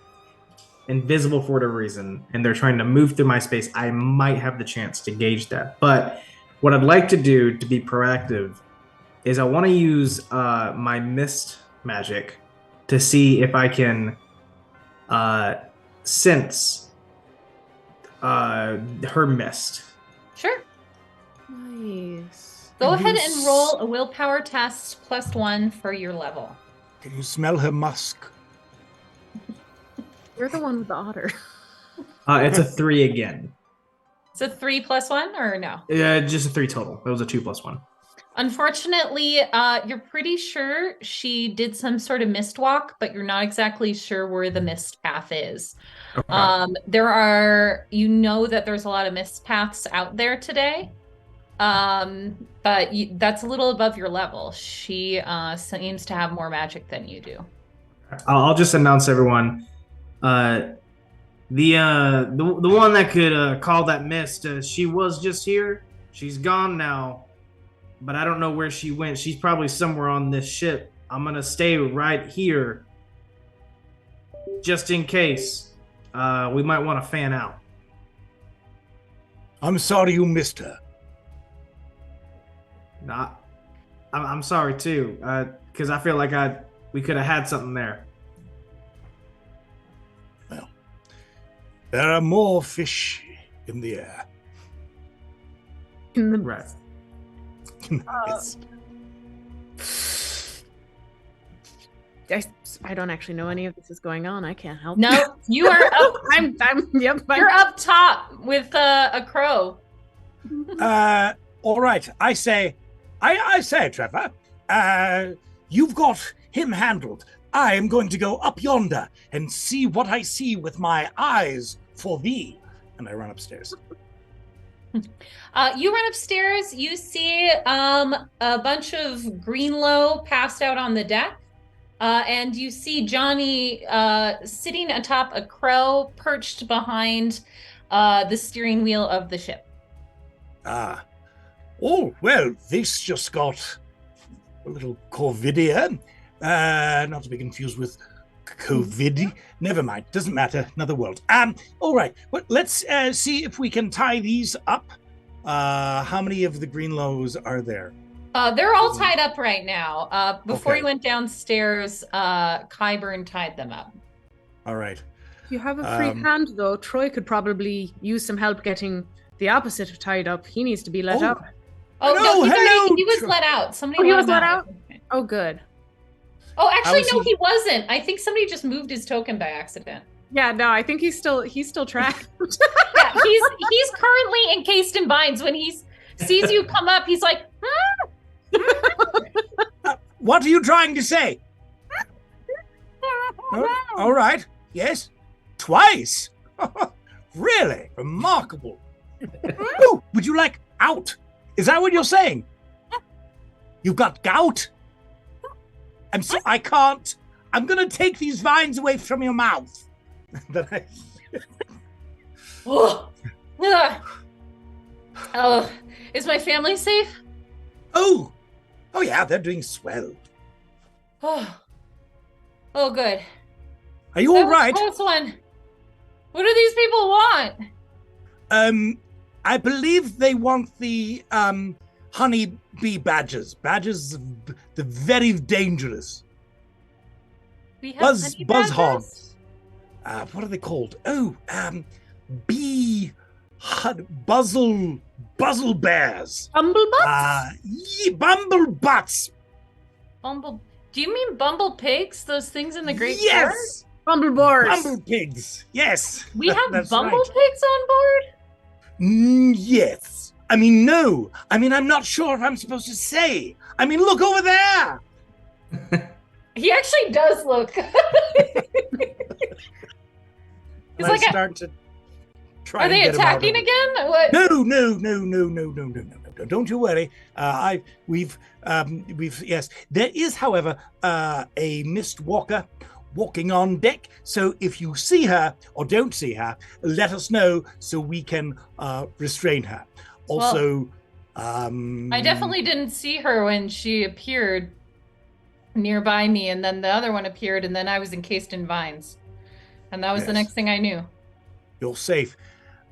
invisible for whatever reason and they're trying to move through my space, I might have the chance to gauge that. But what I'd like to do to be proactive is I want to use my mist magic to see if I can sense her mist. Sure. Nice. Go ahead and roll a willpower test +1 for your level. Can you smell her musk? You're the one with the otter. It's a 3 again. It's a 3 +1 or no? Yeah, just a 3 total. It was a 2 + 1. Unfortunately, you're pretty sure she did some sort of mist walk, but you're not exactly sure where the mist path is. Okay. That there's a lot of mist paths out there today. But that's a little above your level. She seems to have more magic than you do. I'll just announce everyone. The one that could call that mist, she was just here. She's gone now, but I don't know where she went. She's probably somewhere on this ship. I'm gonna stay right here, just in case. We might want to fan out. I'm sorry you missed her. I'm sorry too, because I feel like we could have had something there. Well, there are more fish in the air. In the Right. I don't actually know any of this is going on. I can't help. No, you are up. Yep. You're up top with a crow. All right, I say, Trevor, you've got him handled. I am going to go up yonder and see what I see with my eyes for thee. And I run upstairs. You run upstairs. You see a bunch of Greenlow passed out on the deck. And you see Johnny sitting atop a crow perched behind the steering wheel of the ship. Ah. Oh, well, this just got a little Corvidia. Not to be confused with COVID. Never mind. Doesn't matter. Another world. All right. Well, let's see if we can tie these up. How many of the Greenlows are there? They're all tied up right now. Before Okay. you went downstairs, Kyburn tied them up. All right. If you have a free hand, though, Troy could probably use some help getting the opposite of tied up. He needs to be let out. Oh, Hello, no, hello, he was Troy. let out. Somebody He let was him let out. out? Oh, good. Oh, actually, How no, is he- he wasn't. I think somebody just moved his token by accident. Yeah, no, I think he's still trapped. Yeah, he's currently encased in binds. When he sees you come up, he's like, What are you trying to say? All right. Yes. Twice. Really? Remarkable. Oh, would you like out? Is that what you're saying? You've got gout? I can't. I'm going to take these vines away from your mouth. oh, ugh. Oh, is my family safe? Oh yeah, they're doing swell. Oh, good. Are you That all was right? a close one. What do these people want? I believe they want the honey bee badgers. Badgers, they're very dangerous. We have Buzz honey buzz badgers? hogs. What are they called? Oh, bee buzzle bears. Bumblebutts? Bumble butts. Bumble. Do you mean bumble pigs? Those things in the Great Forest? Yes, Bumbleboars. bumble pigs. Yes, We have that's bumble right. pigs on board? Yes. I mean, no. I mean, I'm not sure if I'm supposed to say. I mean, look over there. He actually does look. And It's like I start to try. Are and they get him out of attacking it. again? What? No. Don't you worry. We've yes. There is, however, a mist walker walking on deck. So if you see her or don't see her, let us know so we can restrain her. Also, I definitely didn't see her when she appeared nearby me, and then the other one appeared, and then I was encased in vines. And that was the Yes. next thing I knew. You're safe.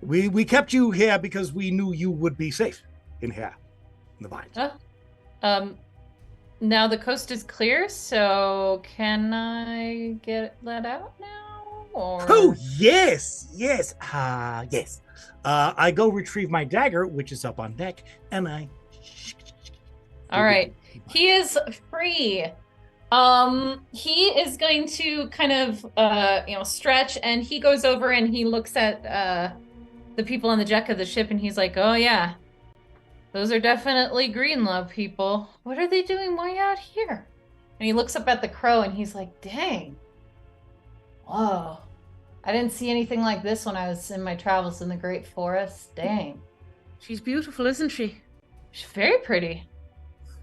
We kept you here because we knew you would be safe in here, in the vines. Now the coast is clear, so can I get let out now? Or... Oh, yes. Yes. I go retrieve my dagger, which is up on deck, and I... All right. He is free. He is going to kind of, stretch, and he goes over and he looks at the people on the deck of the ship, and he's like, oh, yeah, those are definitely Greenlove people. What are they doing way out here? And he looks up at the crow, and he's like, dang. Whoa. I didn't see anything like this when I was in my travels in the Great Forest. Dang. She's beautiful, isn't she? She's very pretty.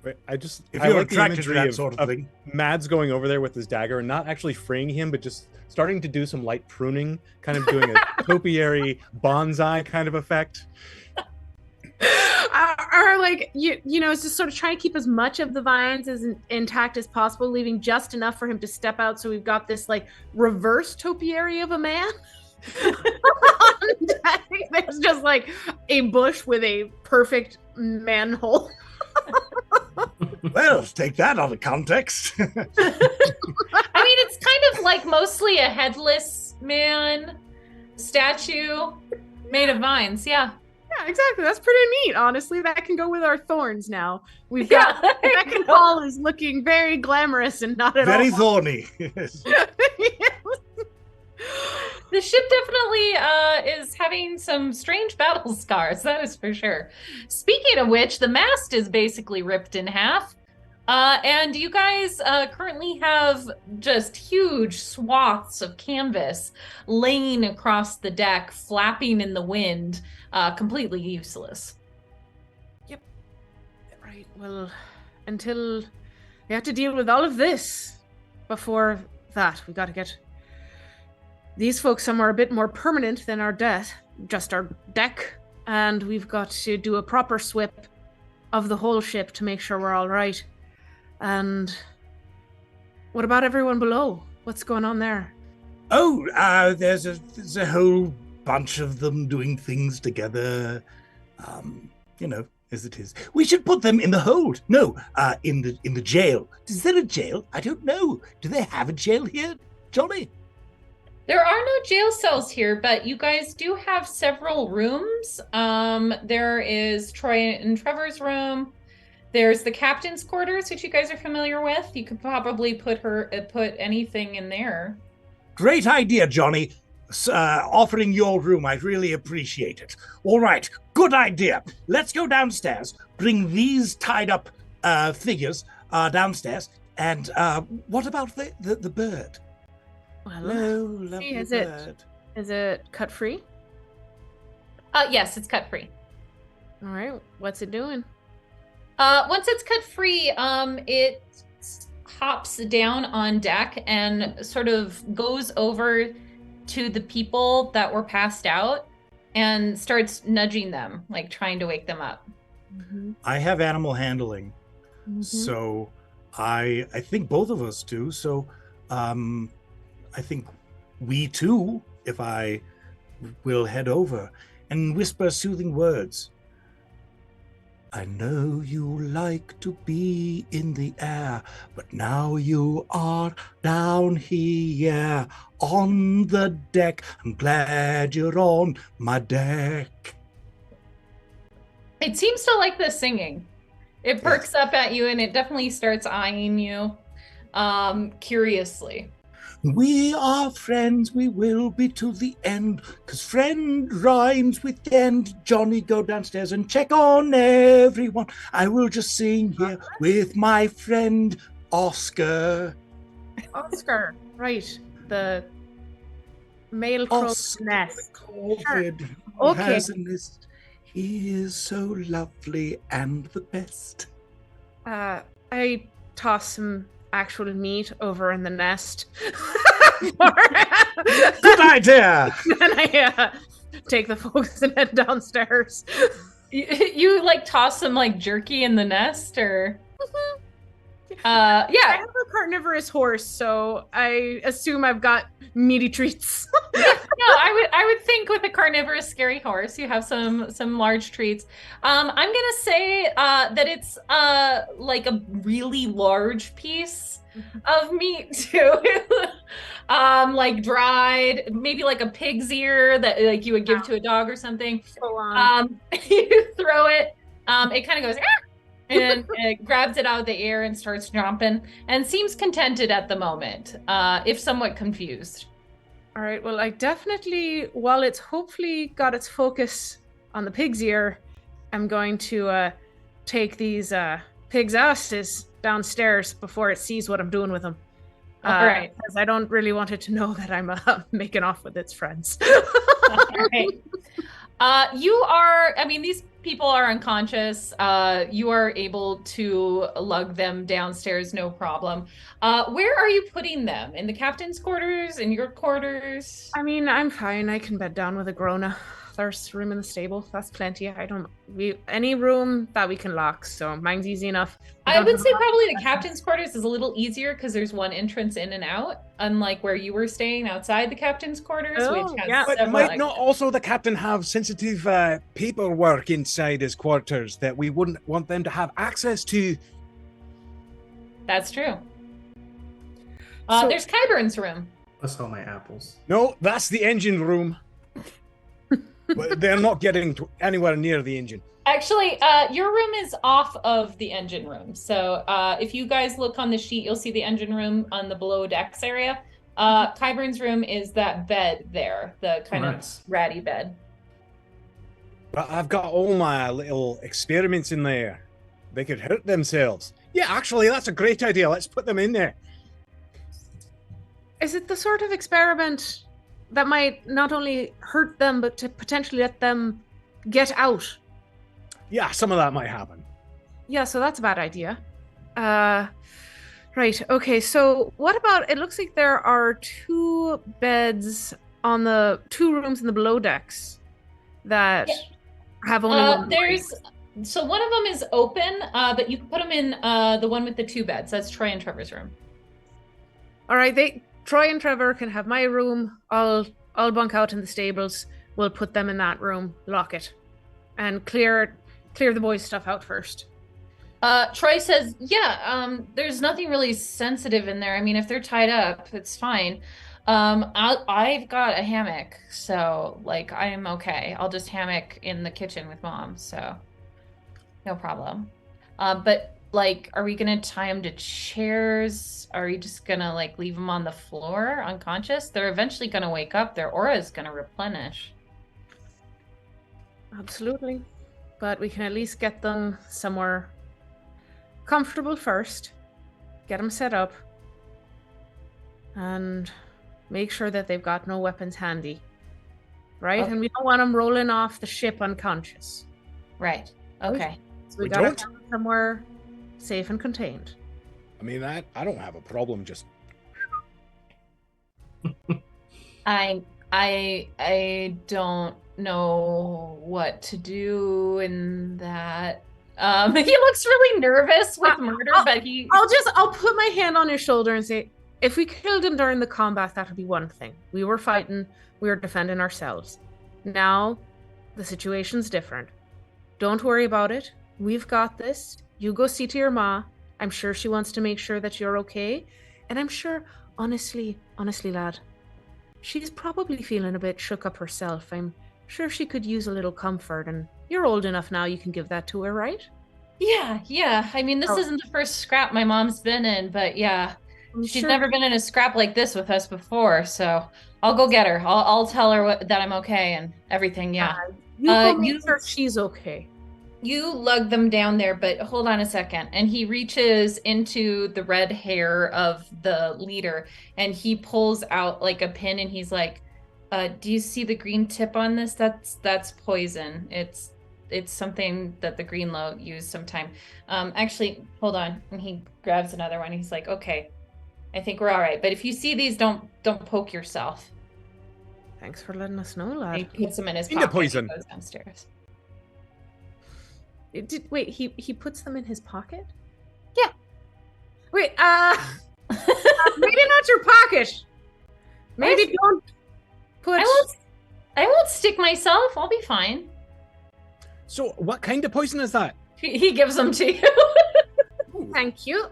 Wait, If I you're like the attracted to imagery that sort of thing. Mads going over there with his dagger and not actually freeing him, but just starting to do some light pruning, kind of doing a topiary bonsai kind of effect. Or like it's just sort of trying to keep as much of the vines as intact as possible, leaving just enough for him to step out. So we've got this like reverse topiary of a man. There's just like a bush with a perfect manhole. Well, take that out of context. I mean, it's kind of like mostly a headless man statue made of vines. Yeah. Yeah, exactly. That's pretty neat, honestly. That can go with our thorns now. We've got second hall is looking very glamorous and not at Very all. thorny. Yes. The ship definitely is having some strange battle scars, that is for sure. Speaking of which, the mast is basically ripped in half. And you guys currently have just huge swaths of canvas laying across the deck, flapping in the wind, completely useless. Yep. Right. Well, until we have to deal with all of this, before that, we got to get these folks somewhere a bit more permanent than our just our deck, and we've got to do a proper swip of the whole ship to make sure we're all right. And what about everyone below? What's going on there? Oh, there's a whole bunch of them doing things together. As it is. We should put them in the hold. No, in the jail. Is there a jail? I don't know. Do they have a jail here, Johnny? There are no jail cells here, but you guys do have several rooms. There is Troy and Trevor's room. There's the captain's quarters, which you guys are familiar with. You could probably put anything in there. Great idea, Johnny. Offering your room, I really appreciate it. All right, good idea. Let's go downstairs, bring these tied up figures downstairs, and what about the bird? Well, Hello, lovely bird. Is it cut free? Yes, it's cut free. All right, what's it doing? Once it's cut free, it hops down on deck and sort of goes over to the people that were passed out and starts nudging them, like trying to wake them up. Mm-hmm. I have animal handling, so I think both of us do. So I think we too, if I will head over and whisper soothing words. I know you like to be in the air, but now you are down here on the deck. I'm glad you're on my deck. It seems to like the singing. It perks up at you and it definitely starts eyeing you curiously. We are friends, we will be to the end, 'cause friend rhymes with end. Johnny, go downstairs and check on everyone. I will just sing here with my friend Oscar. Oscar, right. The male crow's nest. COVID Okay. has a nest. He is so lovely and the best. I toss some actual meat over in the nest. Good idea! And I take the folks and head downstairs. You like toss some like jerky in the nest or I yeah. have a carnivorous horse, so I assume I've got meaty treats. No, I would think with a carnivorous scary horse, you have some large treats. I'm gonna say that it's like a really large piece of meat too. Like dried, maybe like a pig's ear that like you would give to a dog or something. You throw it, it kind of goes and it grabs it out of the air and starts jumping and seems contented at the moment, if somewhat confused. All right, well, I definitely, while it's hopefully got its focus on the pig's ear, I'm going to take these pig's asses downstairs before it sees what I'm doing with them. All right. Because I don't really want it to know that I'm making off with its friends. All right. These people are unconscious. You are able to lug them downstairs, no problem. Where are you putting them? In the captain's quarters? In your quarters? I mean, I'm fine. I can bed down with a Grona. There's room in the stable. That's plenty. Any room that we can lock. So mine's easy enough. I would say probably the captain's quarters is a little easier because there's one entrance in and out, unlike where you were staying outside the captain's quarters, which has But several might not also the captain have sensitive paperwork inside his quarters that we wouldn't want them to have access to? That's true. So- There's Kyburn's room. That's all my apples. No, that's the engine room. But they're not getting anywhere near the engine. Actually, your room is off of the engine room. So if you guys look on the sheet, you'll see the engine room on the below decks area. Kyburn's room is that bed there, the kind of Nice. ratty bed. But I've got all my little experiments in there. They could hurt themselves. Yeah, actually, that's a great idea. Let's put them in there. Is it the sort of experiment that might not only hurt them, but to potentially let them get out? Yeah, some of that might happen. Yeah, so that's a bad idea. Right, okay, so what about, it looks like there are 2 beds on the 2 rooms in the below decks that have only one. So one of them is open, but you can put them in the one with the 2 beds. That's Troy and Trevor's room. All right, Troy and Trevor can have my room. I'll bunk out in the stables. We'll put them in that room, lock it, and clear the boys' stuff out first. Troy says, yeah, there's nothing really sensitive in there. I mean, if they're tied up, it's fine. I've got a hammock, so like I am okay. I'll just hammock in the kitchen with Mom, so no problem. But like, are we gonna tie them to chairs? Are we just gonna like leave them on the floor unconscious? They're eventually gonna wake up. Their aura is gonna replenish. Absolutely. But we can at least get them somewhere comfortable first, get them set up, and make sure that they've got no weapons handy. Right? Okay. And we don't want them rolling off the ship unconscious. Right. Okay. So we We gotta don't? have them somewhere safe and contained. I mean, I don't have a problem just... I don't know what to do in that. He looks really nervous with murder, but I'll put my hand on his shoulder and say, if we killed him during the combat, that would be one thing. We were fighting, we were defending ourselves. Now, the situation's different. Don't worry about it. We've got this. You go see to your ma. I'm sure she wants to make sure that you're okay. And I'm sure, honestly, lad, she's probably feeling a bit shook up herself. I'm sure she could use a little comfort, and you're old enough now you can give that to her, right? yeah. I mean, this isn't the first scrap my mom's been in, but yeah, she's never been in a scrap like this with us before. So I'll go get her. I'll tell her that I'm okay and everything. Yeah. You go make sure she's okay. You lug them down there, but hold on a second. And he reaches into the red hair of the leader and he pulls out like a pin and he's like, do you see the green tip on this? That's poison. It's something that the Greenlow use sometime. Actually, hold on. And he grabs another one. He's like, okay, I think we're all right. But if you see these, don't poke yourself. Thanks for letting us know, lad. He puts them in his In the pocket. poison. He goes downstairs. Wait, he puts them in his pocket? Yeah. Wait, maybe not your pocket. Maybe don't put. I won't stick myself. I'll be fine. So, what kind of poison is that? He gives them to you. Thank you.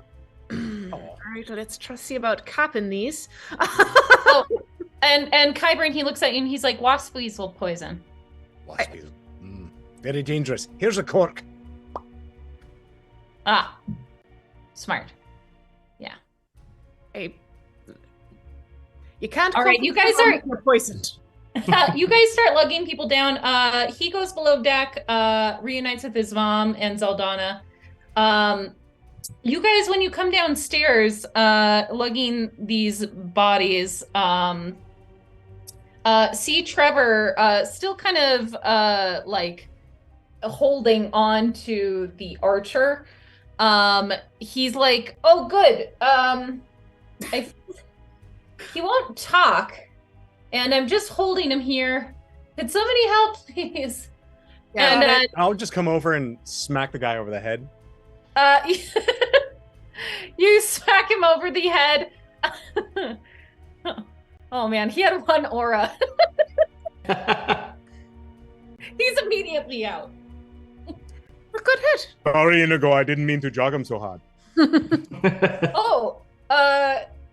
All right, let's see about capping these. Oh, and Kyburn, he looks at you and he's like, wasp weasel poison. Waspies. Very dangerous. Here's a cork. Ah, smart. Yeah. Hey, you can't. All right, you guys are poisoned. You guys start lugging people down. He goes below deck, reunites with his mom and Zaldana. You guys, when you come downstairs, lugging these bodies, see Trevor still kind of like holding on to the archer. He's like, oh, good. He won't talk. And I'm just holding him here. Could somebody help, please? Yeah, and I'll just come over and smack the guy over the head. you smack him over the head. Oh man, he had one aura. He's immediately out. A good hit. Sorry, Inigo, I didn't mean to jog him so hard. Oh,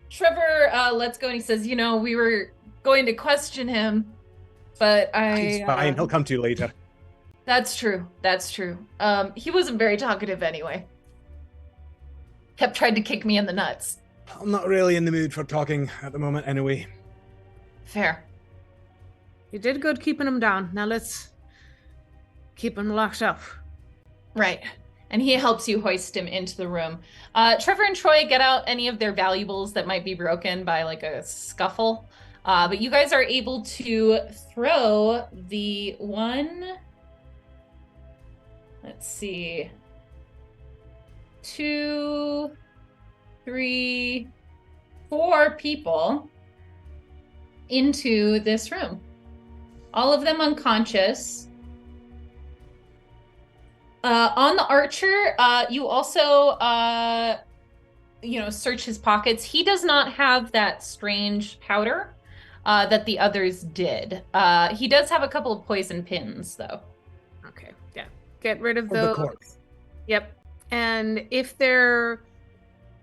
Trevor lets go and he says, we were going to question him, but He's fine. He'll come to you later. That's true. He wasn't very talkative anyway. Kept trying to kick me in the nuts. I'm not really in the mood for talking at the moment anyway. Fair. You did good keeping him down. Now let's keep him locked up. Right. And he helps you hoist him into the room. Trevor and Troy get out any of their valuables that might be broken by like a scuffle. But you guys are able to throw the one, let's see, 2, 3, 4 people into this room. All of them unconscious. On the archer, you also, search his pockets. He does not have that strange powder that the others did. He does have a couple of poison pins, though. Okay, yeah. Get rid of For the those. corpse. Yep. And if they're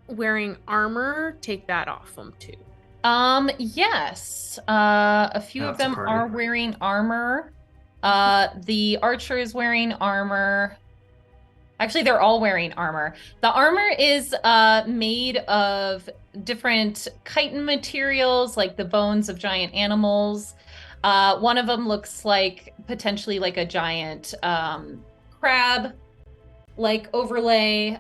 wearing armor, take that off them too. Yes. A few of That's a them party. are wearing armor. The archer is wearing armor. Actually, they're all wearing armor. The armor is made of different chitin materials, like the bones of giant animals. One of them looks like potentially like a giant crab, like overlay.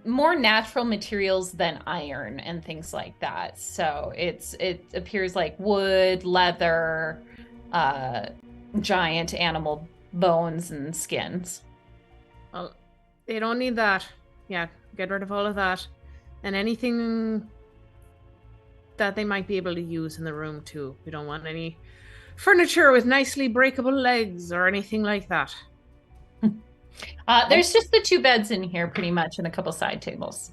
More natural materials than iron and things like that. So it appears like wood, leather, giant animal bones and skins. Well, they don't need that. Yeah, get rid of all of that. And anything that they might be able to use in the room too. We don't want any furniture with nicely breakable legs or anything like that. There's just the 2 beds in here pretty much and a couple side tables.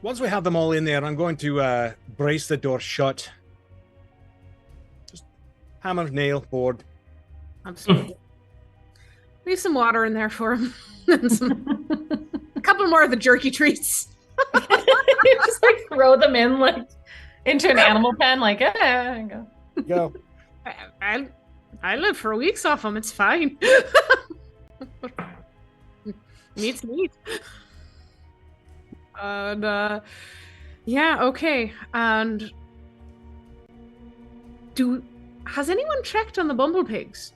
Once we have them all in there, I'm going to brace the door shut. Just hammer, nail, board. Absolutely. Leave some water in there for him. And a couple more of the jerky treats. You just like throw them in like into an animal pen, like go. Go. I live for weeks off them. It's fine. Meat's meat. And yeah, okay. And has anyone checked on the bumblepigs?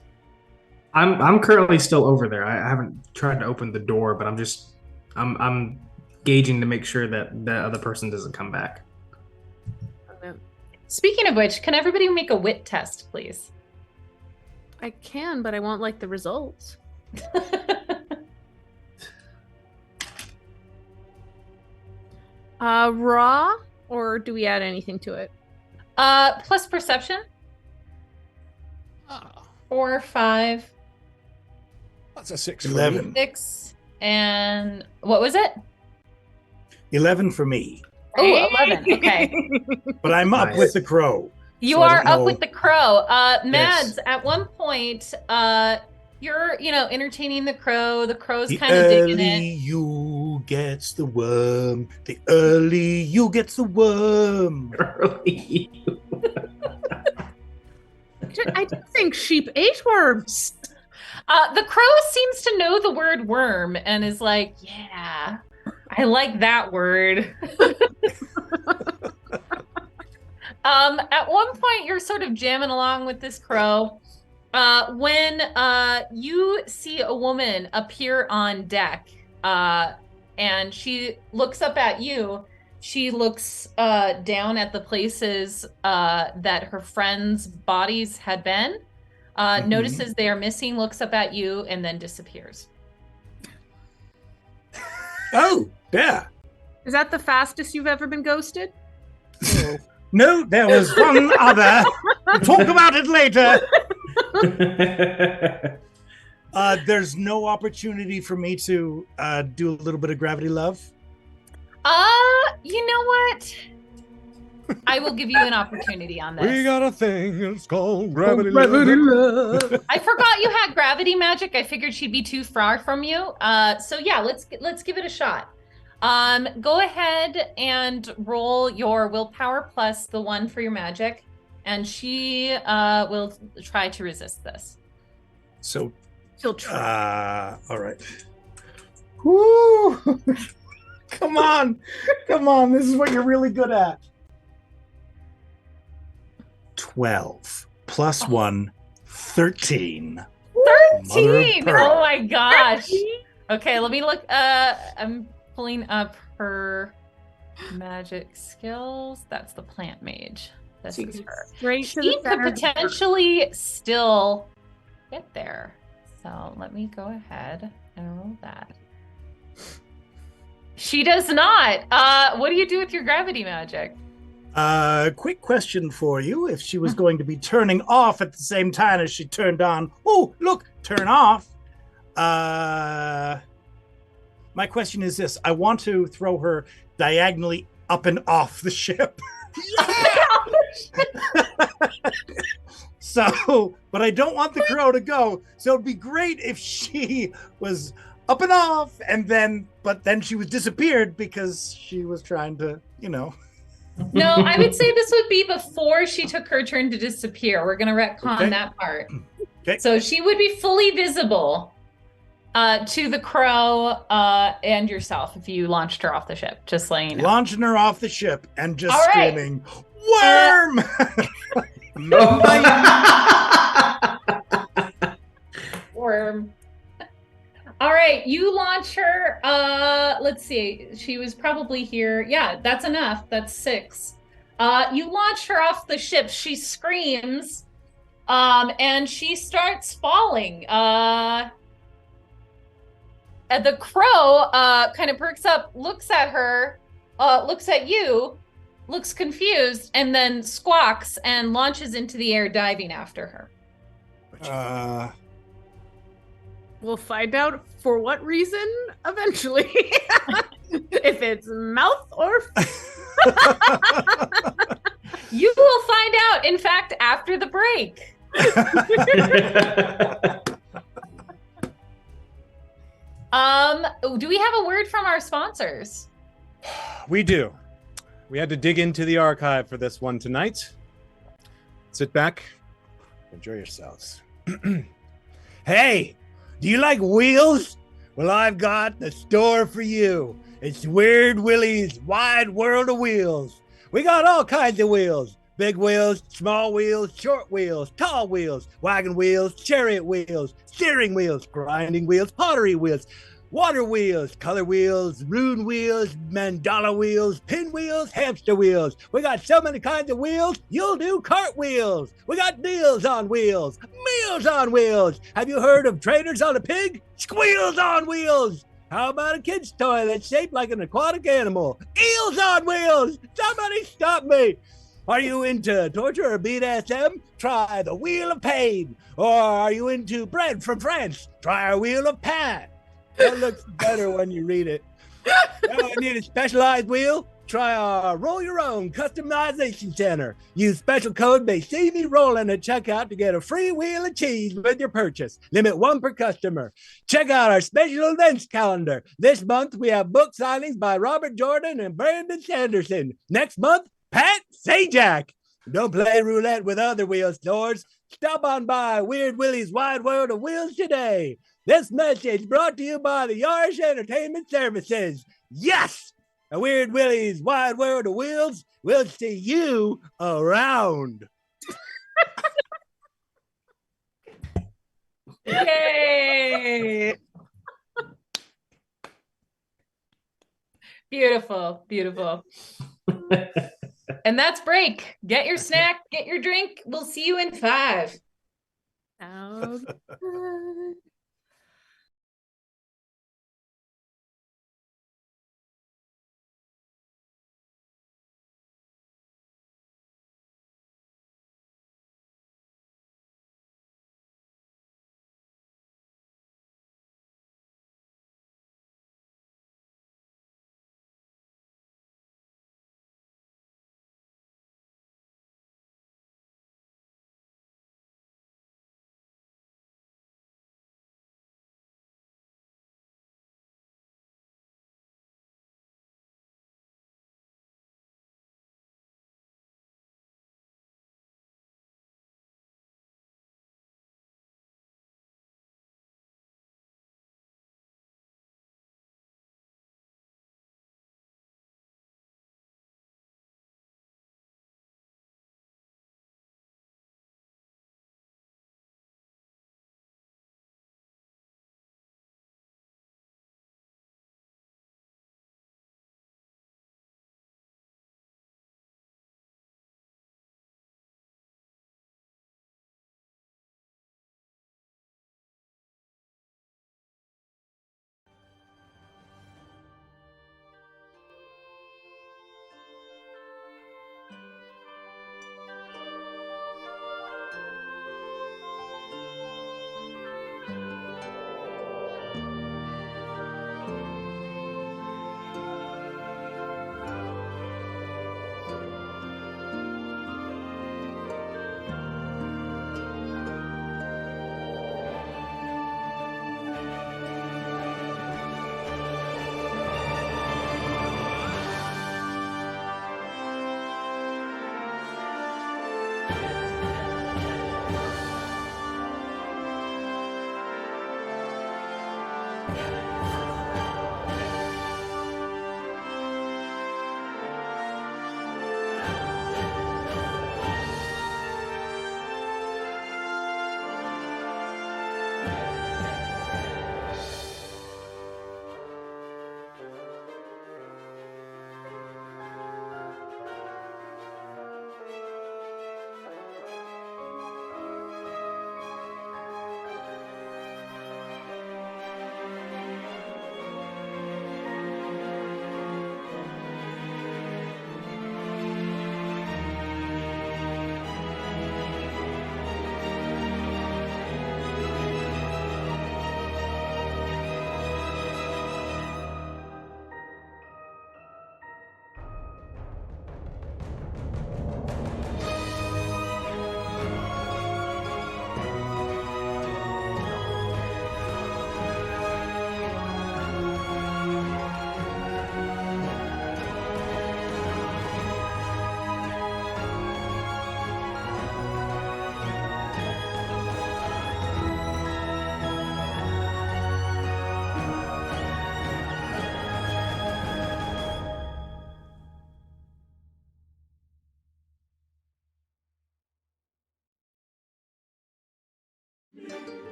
I'm currently still over there. I haven't tried to open the door, but I'm gauging to make sure that the other person doesn't come back. Speaking of which, can everybody make a wit test, please? I can, but I won't like the results. Raw, or do we add anything to it? Plus perception. 4, 5, That's a 6 for me. 11. 6, and what was it? 11 for me. Oh, 11. Okay. But I'm up Nice. with the crow. You So I are don't up know. with the crow. Yes. Mads, at one point, you're, entertaining the crow. The crow's The kind of digging early it. you gets the worm. The early you gets the worm. Early. I didn't think sheep ate worms. The crow seems to know the word worm and is like, yeah, I like that word. At one point, you're sort of jamming along with this crow when you see a woman appear on deck and she looks up at you. She looks down at the places that her friends' bodies had been, notices they are missing, looks up at you, and then disappears. Oh, yeah. Is that the fastest you've ever been ghosted? No, there was one other. We'll talk about it later. There's no opportunity for me to do a little bit of gravity love. You know what? I will give you an opportunity on this. We got a thing. It's called gravity. love. I forgot you had gravity magic. I figured she'd be too far from you. So yeah, let's give it a shot. Go ahead and roll your willpower plus the 1 for your magic, and she will try to resist this. So, She'll try. all right. Woo! Come on. Come on. This is what you're really good at. 12 plus 1, 13. Mother of 13. pearl. Oh my gosh. Okay, let me look. I'm pulling up her magic skills. That's the plant mage. This She is goes her. straight to the She could center. potentially still get there. So let me go ahead and roll that. She does not. What do you do with your gravity magic? Quick question for you. If she was going to be turning off at the same time as she turned on, oh, look, turn off. My question is this. I want to throw her diagonally up and off the ship. So, but I don't want the crow to go. So it'd be great if she was up and off, and then, but then she was disappeared because she was trying to, No, I would say this would be before she took her turn to disappear. We're going to retcon Okay. that part. Okay. So she would be fully visible to the crow and yourself if you launched her off the ship. Just letting you know. Launching her off the ship and just All right. screaming, "Worm!" Oh my Worm. All right, you launch her. Let's see. She was probably here. Yeah, that's enough. That's 6. You launch her off the ship. She screams, and she starts falling. And the crow kind of perks up, looks at her, looks at you, looks confused, and then squawks and launches into the air, diving after her. We'll find out for what reason eventually. If it's mouth or You will find out, in fact, after the break. Do we have a word from our sponsors? We do. We had to dig into the archive for this one tonight. Sit back, enjoy yourselves. Hey, do you like wheels? Well, I've got the store for you. It's Weird Willie's Wide World of Wheels. We got all kinds of wheels. Big wheels, small wheels, short wheels, tall wheels, wagon wheels, chariot wheels, steering wheels, grinding wheels, pottery wheels, water wheels, color wheels, rune wheels, mandala wheels, pinwheels, hamster wheels. We got so many kinds of wheels, you'll do cartwheels. We got deals on wheels, meals on wheels. Have you heard of trainers on a pig? Squeals on wheels. How about a kid's toy that's shaped like an aquatic animal? Eels on wheels. Somebody stop me. Are you into torture or BDSM? Try the Wheel of Pain. Or are you into bread from France? Try our Wheel of Pan. That looks better when you read it. Oh, I need a specialized wheel? Try our Roll Your Own Customization Center. Use special code They See Me Rolling at checkout to get a free wheel of cheese with your purchase. Limit 1 per customer. Check out our special events calendar. This month we have book signings by Robert Jordan and Brandon Sanderson. Next month, Pat Sajak. Don't play roulette with other wheel stores. Stop on by Weird Willie's Wide World of Wheels today. This message brought to you by the Yarish Entertainment Services. Yes! A Weird Willie's Wide World of Wheels will see you around. Yay! Beautiful, beautiful. And that's break. Get your snack, get your drink. We'll see you in 5. sounds good.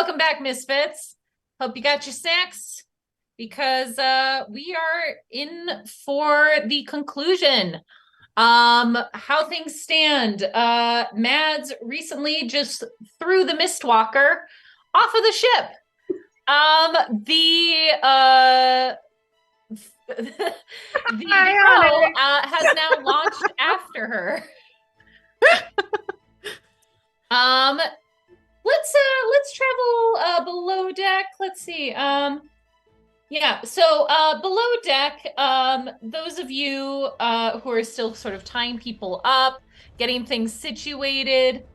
Welcome back, Misfits. Hope you got your snacks because we are in for the conclusion. How things stand. Mads recently just threw the Mistwalker off of the ship. The crow has now launched after her. Let's travel below deck. Let's see. So below deck, those of you who are still sort of tying people up, getting things situated,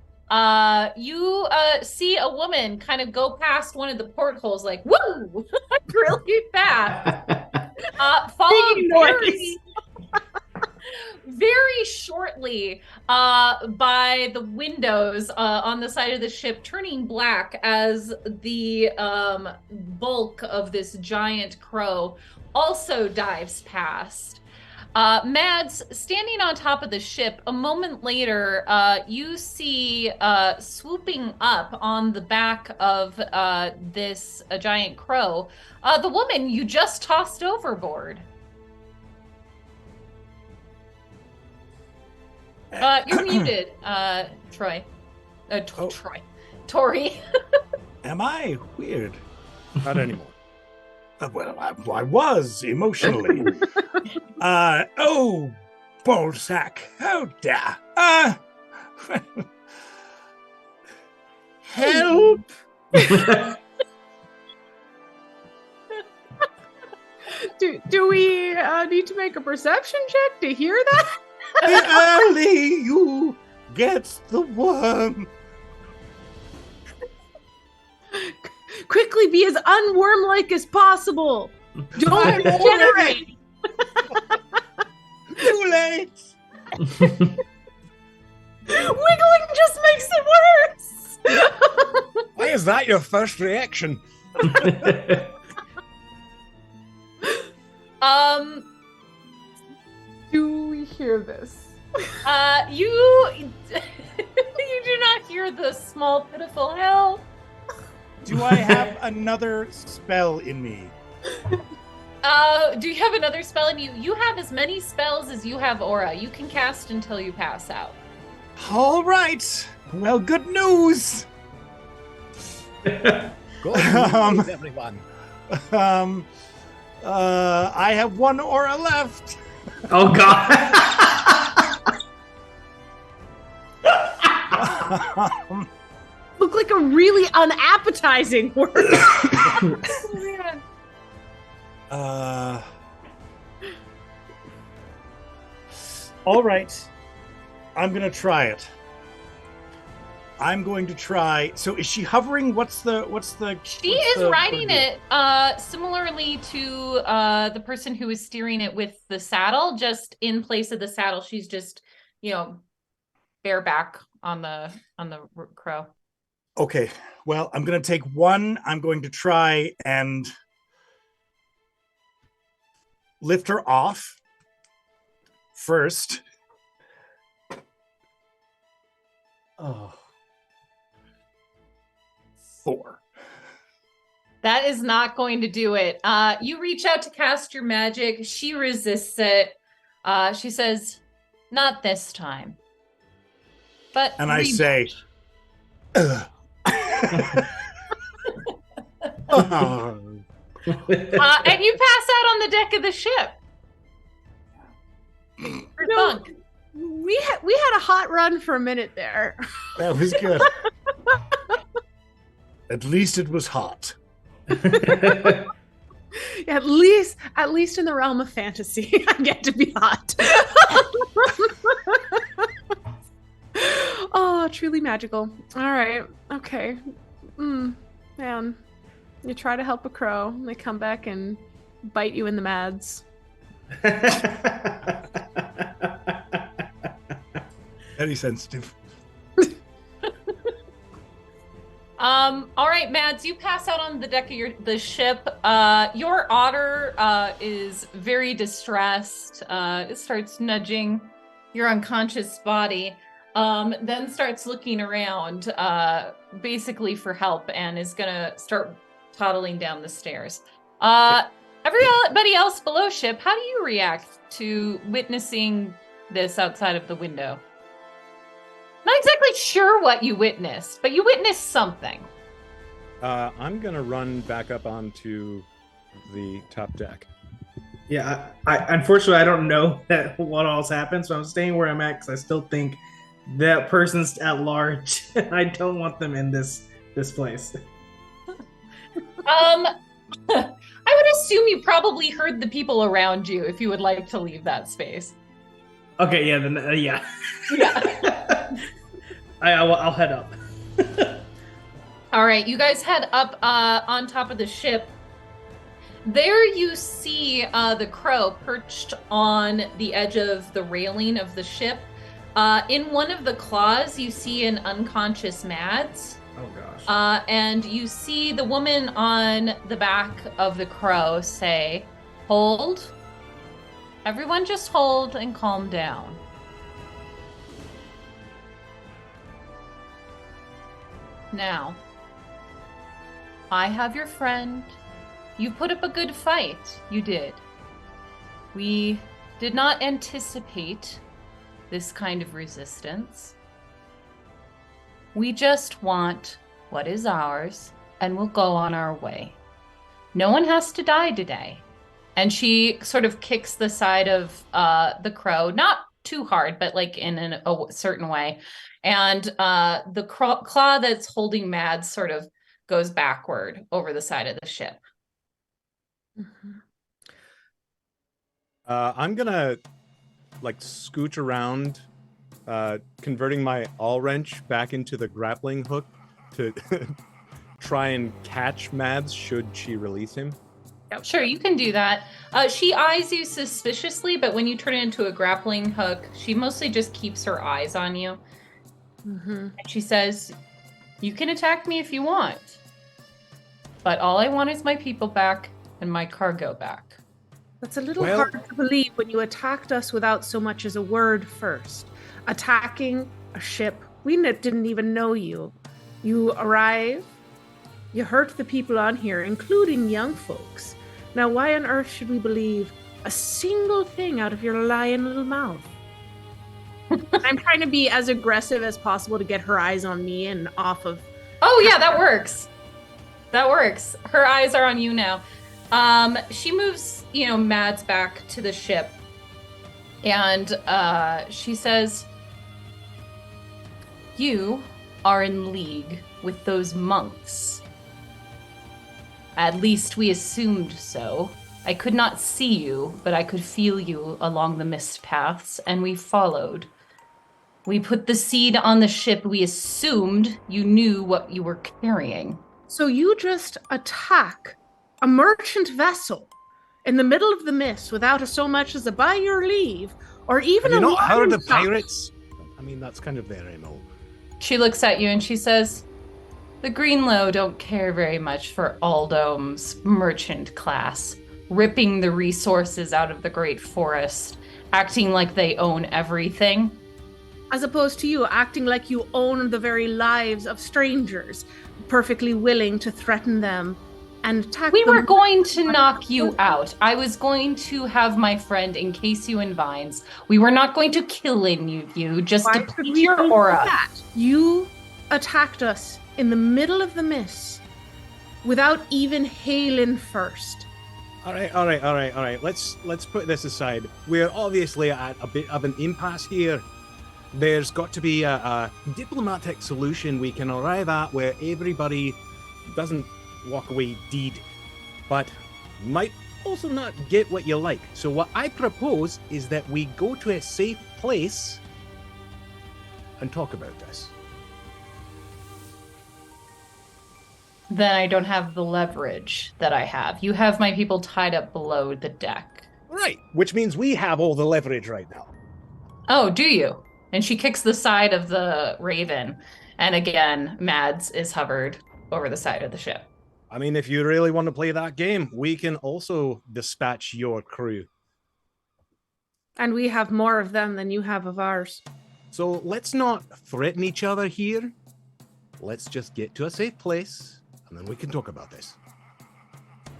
you see a woman kind of go past one of the portholes like, woo, really fast. Followed very shortly by the windows on the side of the ship turning black as the bulk of this giant crow also dives past. Mads, standing on top of the ship, a moment later, you see swooping up on the back of this giant crow, the woman you just tossed overboard. You're muted, Troy. Troy. Tori. Am I weird? Not anymore. Well, I was emotionally. Ballsack, how dare. Help! Do we need to make a perception check to hear that? The early you get the worm. Quickly be as unworm-like as possible. Don't degenerate. Too late. Wiggling just makes it worse. Why is that your first reaction? Do we hear this? You do not hear the small pitiful help. Do I have another spell in me? Do you have another spell in you? You have as many spells as you have aura. You can cast until you pass out. All right. Well, good news. Good news, everyone. I have one aura left. Oh God. Look like a really unappetizing word. All right. I'm gonna try it. I'm going to try. So is she hovering? She is riding it similarly to the person who is steering it with the saddle. Just in place of the saddle, she's just, bareback on the crow. Okay. Well, I'm gonna take one. I'm going to try and lift her off first. Oh. 4. That is not going to do it. You reach out to cast your magic. She resists it. She says, "Not this time." But And I say, and you pass out on the deck of the ship. Or bunk. We had a hot run for a minute there. that was good. At least it was hot. At least in the realm of fantasy, I get to be hot. Oh, truly magical. All right. Okay. Man, you try to help a crow, they come back and bite you in the mads. Very sensitive. All right, Mads, you pass out on the deck of the ship. Your otter is very distressed. It starts nudging your unconscious body. then starts looking around, basically for help, and is gonna start toddling down the stairs. Everybody else below ship, how do you react to witnessing this outside of the window? Not exactly sure what you witnessed, but you witnessed something. I'm gonna run back up onto the top deck. Yeah, I unfortunately I don't know that what all's happened, so I'm staying where I'm at because I still think that person's at large. I don't want them in this place. I would assume you probably heard the people around you if you would like to leave that space. Okay, yeah, then yeah. Yeah. I'll head up. All right, you guys head up on top of the ship. There you see the crow perched on the edge of the railing of the ship. In one of the claws, you see an unconscious Mads. Oh gosh. And you see the woman on the back of the crow say, "Hold. Everyone just hold and calm down." Now, I have your friend. You put up a good fight. You did. We did not anticipate this kind of resistance. We just want what is ours, and we'll go on our way. No one has to die today. And she sort of kicks the side of the crow, not too hard, but like in a certain way. And the claw that's holding Mads sort of goes backward over the side of the ship. Mhm. I'm gonna like scooch around, converting my all wrench back into the grappling hook to try and catch Mads should she release him. Yep, sure, you can do that. She eyes you suspiciously, but when you turn it into a grappling hook, she mostly just keeps her eyes on you. Mhm. And she says, "You can attack me if you want, but all I want is my people back and my cargo back." That's a little Well- hard to believe when you attacked us without so much as a word first. Attacking a ship, we didn't even know you. You arrive, you hurt the people on here, including young folks. Now, why on earth should we believe a single thing out of your lying little mouth? I'm trying to be as aggressive as possible to get her eyes on me and off of. Oh yeah, that works. That works. Her eyes are on you now. She moves, Mads back to the ship, and she says, "You are in league with those monks. At least we assumed so. I could not see you, but I could feel you along the mist paths, and we followed. We put the seed on the ship. We assumed you knew what you were carrying." So you just attack a merchant vessel in the middle of the mist without so much as a by your leave, or even Have you a not heard warning of shot. pirates? I mean, that's kind of their MO. She looks at you and she says, "The Greenlow don't care very much for Aldom's merchant class, ripping the resources out of the great forest, acting like they own everything." As opposed to you acting like you own the very lives of strangers, perfectly willing to threaten them and attack We them. were going to knock you out. I was going to have my friend encase you in vines. We were not going to kill you just Why to should please we your do aura. that? You attacked us in the middle of the mist without even hailing first. All right. Let's put this aside. We're obviously at a bit of an impasse here. There's got to be a diplomatic solution we can arrive at where everybody doesn't walk away dead, but might also not get what you like. So what I propose is that we go to a safe place and talk about this. Then I don't have the leverage that I have. You have my people tied up below the deck. Right, which means we have all the leverage right now. Oh, do you? And she kicks the side of the Raven. And again, Mads is hovered over the side of the ship. I mean, if you really want to play that game, we can also dispatch your crew. And we have more of them than you have of ours. So let's not threaten each other here. Let's just get to a safe place, and then we can talk about this.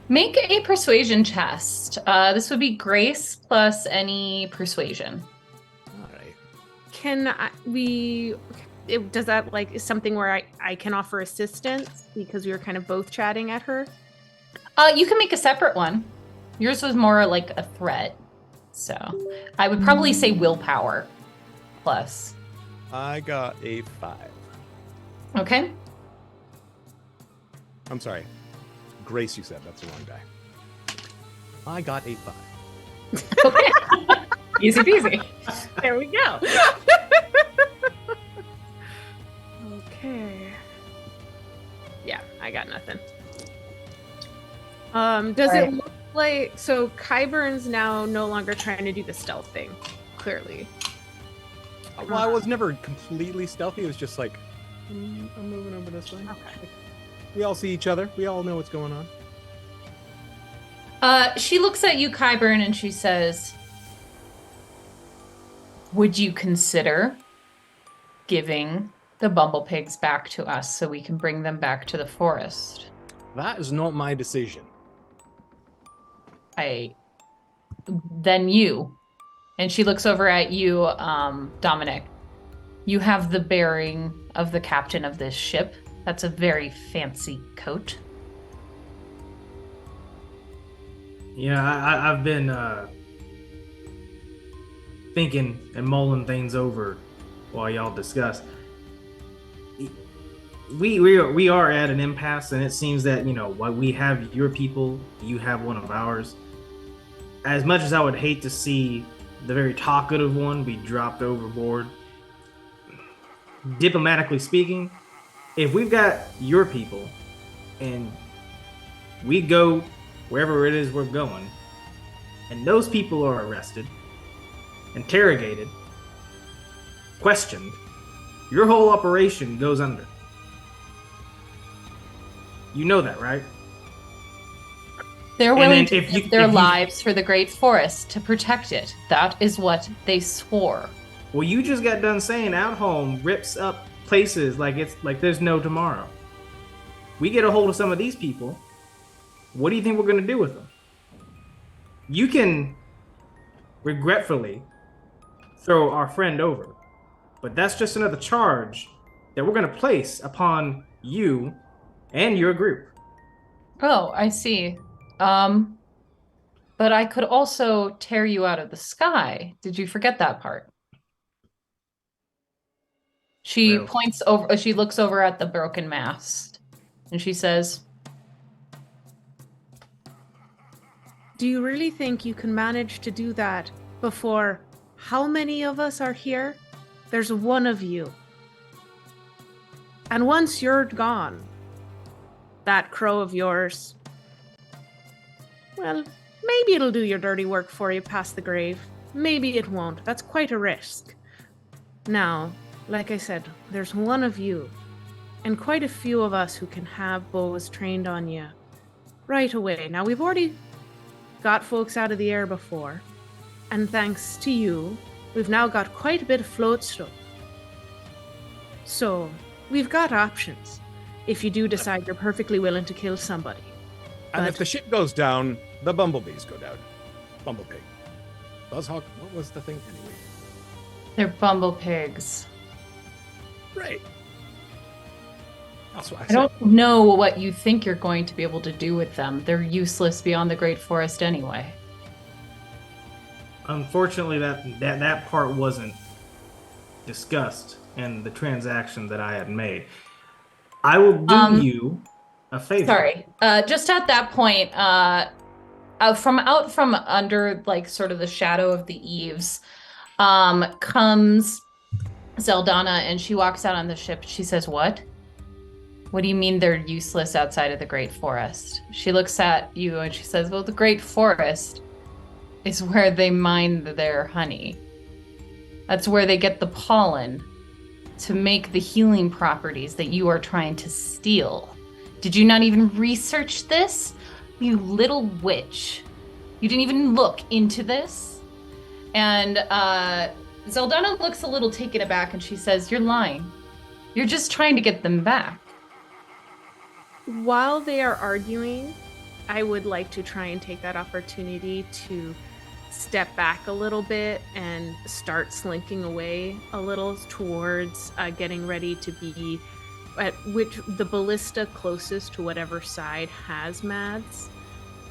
Make a persuasion test. This would be grace plus any persuasion. All right. Does that like is something where I can offer assistance because we were kind of both chatting at her? You can make a separate one. Yours was more like a threat. So I would probably say willpower plus. I got a 5. Okay. I'm sorry. Grace, you said. That's the wrong guy. I got a 5. Okay. Easy peasy. There we go. Okay. Yeah, I got nothing. Does Right. it look like so Kyburn's now no longer trying to do the stealth thing, clearly. Well, I was never completely stealthy. It was just like, I'm moving over this way. Okay. We all see each other. We all know what's going on. She looks at you, Kyburn, and she says, would you consider giving the bumblepigs back to us so we can bring them back to the forest? That is not my decision. Then you. And she looks over at you, Dominic. You have the bearing of the captain of this ship. That's a very fancy coat. Yeah, I've been thinking and mulling things over while y'all discuss. We are at an impasse, and it seems that while we have your people, you have one of ours. As much as I would hate to see the very talkative one be dropped overboard, diplomatically speaking, if we've got your people and we go wherever it is we're going, and those people are arrested, interrogated, questioned, your whole operation goes under. You know that, right? They're And willing then to give their lives for the Great Forest to protect it. That is what they swore. Well, you just got done saying Out Home rips up places like it's like there's no tomorrow. We get a hold of some of these people. What do you think we're going to do with them? You can regretfully throw our friend over, but that's just another charge that we're going to place upon you and your group. Oh, I see. But I could also tear you out of the sky. Did you forget that part? She Well. points over, she looks over at the broken mast, and she says, Do you really think you can manage to do that before how many of us are here? There's one of you. And once you're gone, that crow of yours, well, maybe it'll do your dirty work for you past the grave. Maybe it won't. That's quite a risk. Now, like I said, there's one of you, and quite a few of us who can have bows trained on you right away. Now, we've already got folks out of the air before, and thanks to you, we've now got quite a bit of float stuff. So, we've got options if you do decide you're perfectly willing to kill somebody. And But- if the ship goes down, the bumblebees go down. Bumblebee. Buzzhawk, what was the thing anyway? they're bumblepigs. Right. That's what I I said. don't know what you think you're going to be able to do with them. They're useless beyond the Great Forest anyway. Unfortunately, that part wasn't discussed in the transaction that I had made. I will do you a favor. Sorry. Just at that point, from out from under, like, sort of the shadow of the eaves, comes Zeldana, and she walks out on the ship. She says, "What? What do you mean they're useless outside of the Great Forest?" She looks at you and she says, "Well, the Great Forest is where they mine their honey. That's where they get the pollen to make the healing properties that you are trying to steal. Did you not even research this? You little witch. You didn't even look into this?" And Zeldana looks a little taken aback and she says, "You're lying. You're just trying to get them back." While they are arguing, I would like to try and take that opportunity to step back a little bit and start slinking away a little towards getting ready to be at which the ballista closest to whatever side has Mads,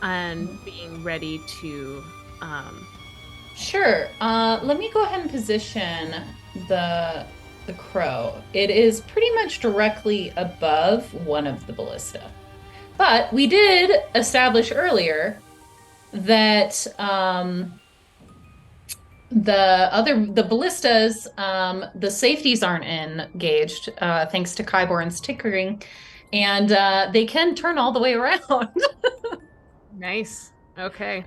and being ready to Sure. Let me go ahead and position the crow. It is pretty much directly above one of the ballista. But we did establish earlier that the ballistas, the safeties aren't engaged, thanks to Kyborn's tickering, and they can turn all the way around. Nice. Okay.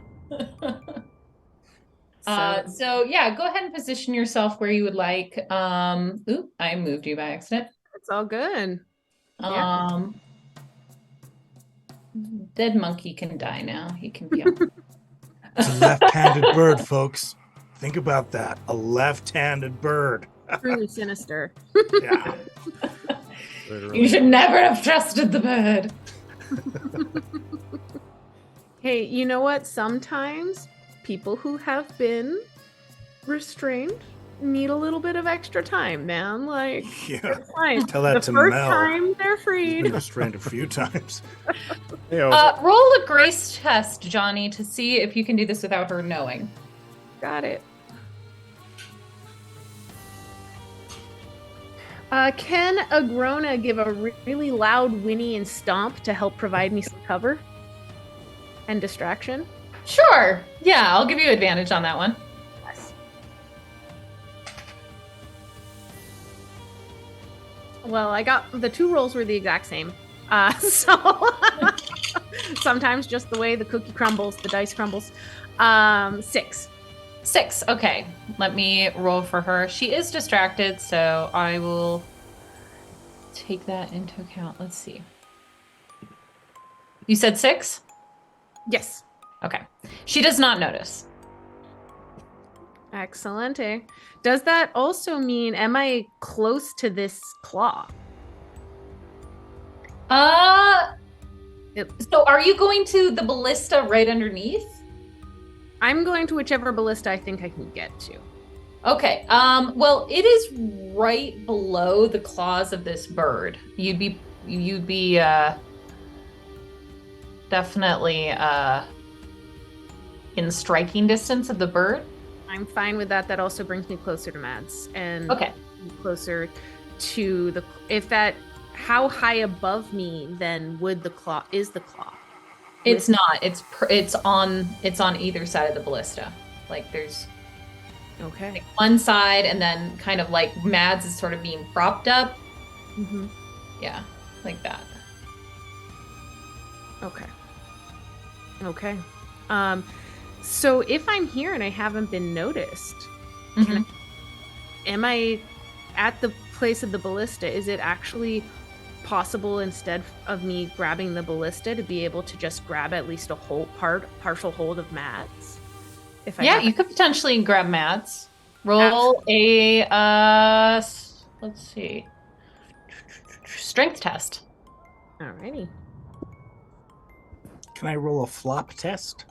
So yeah, go ahead and position yourself where you would like. Oop, I moved you by accident. It's all good. Yeah. Dead monkey can die now. He can be on. It's a left-handed bird, folks. Think about that. A left-handed bird. Truly sinister. Yeah. You should never have trusted the bird. Hey, you know what? Sometimes people who have been restrained need a little bit of extra time, man. Like, Yeah. it's fine. Tell that the to first Mel. time they're He's freed. been restrained a few times. Roll a grace test, Johnny, to see if you can do this without her knowing. Got it. Can Agrona give a really loud whinny and stomp to help provide me some cover and distraction? Sure. Yeah, I'll give you advantage on that one. Yes. Well, I got the two rolls were the exact same. So sometimes just the way the cookie crumbles, the dice crumbles. 6. 6. Okay. Let me roll for her. She is distracted, so I will take that into account. Let's see. You said 6? Yes. Okay. She does not notice. Excellent. Does that also mean, am I close to this claw? So are you going to the ballista right underneath? I'm going to whichever ballista I think I can get to. Okay. Well, it is right below the claws of this bird. You'd be definitely in striking distance of the bird. I'm fine with that. That also brings me closer to Mads and Okay. closer to the. If that, how high above me then would the claw is the claw? It's not. It's on either side of the ballista. Like there's Okay. like one side, and then kind of like Mads is sort of being propped up. Mm-hmm. Yeah, like that. Okay. Okay. So if I'm here and I haven't been noticed, Mhm. am I at the place of the ballista? Is it actually possible instead of me grabbing the ballista to be able to just grab at least a partial hold of Mads? If I Yeah, have you could potentially grab Mads. Roll a let's see, strength test. Alrighty. Can I roll a flop test?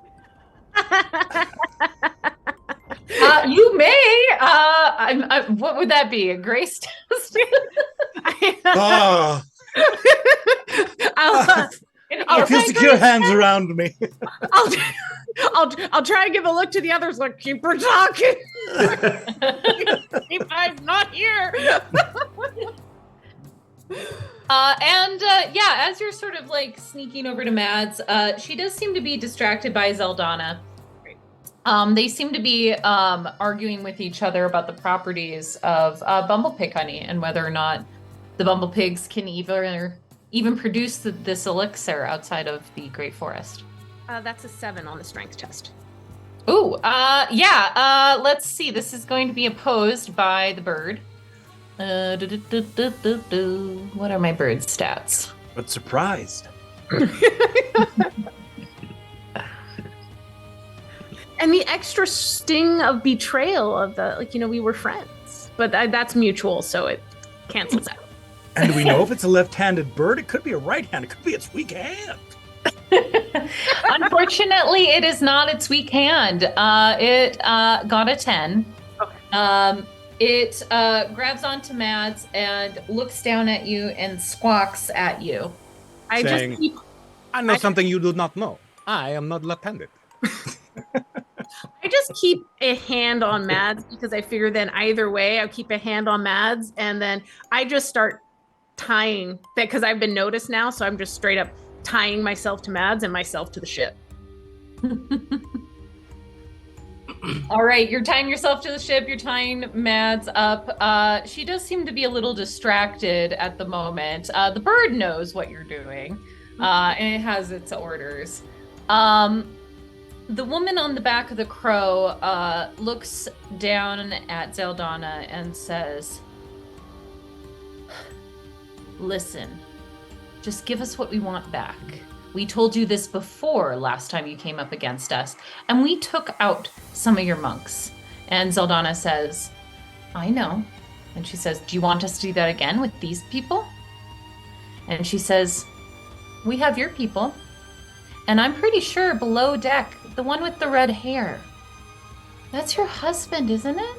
You may. What would that be? A grace test? Oh, I'll I feel secure hands around me. I'll try and give a look to the others like, keep her talking. I'm not here. Yeah, as you're sort of like sneaking over to Mads, she does seem to be distracted by Zeldana. They seem to be arguing with each other about the properties of bumblepig honey and whether or not the bumblepigs can even produce this elixir outside of the Great Forest. That's a 7 on the strength test. Ooh, yeah. Let's see. This is going to be opposed by the bird. What are my bird stats? But surprised. And the extra sting of betrayal of the, like, we were friends, but that's mutual, so it cancels out. And do we know if it's a left-handed bird? It could be a right-hand. It could be its weak hand. Unfortunately, it is not its weak hand. It got a 10. Okay. It grabs onto Mads and looks down at you and squawks at you. I Saying, just keep I know something you do not know. I am not left-handed. I just keep a hand on Mads because I figure then either way I'll keep a hand on Mads, and then I just start tying that because I've been noticed now, so I'm just straight up tying myself to Mads and myself to the ship. All right, you're tying yourself to the ship. You're tying Mads up. She does seem to be a little distracted at the moment. The bird knows what you're doing, and it has its orders. The woman on the back of the crow looks down at Zeldana and says, "Listen, just give us what we want back. We told you this before last time you came up against us, and we took out some of your monks." And Zeldana says, "I know." And she says, "Do you want us to do that again with these people?" And she says, "We have your people. And I'm pretty sure below deck, the one with the red hair, that's your husband, isn't it?"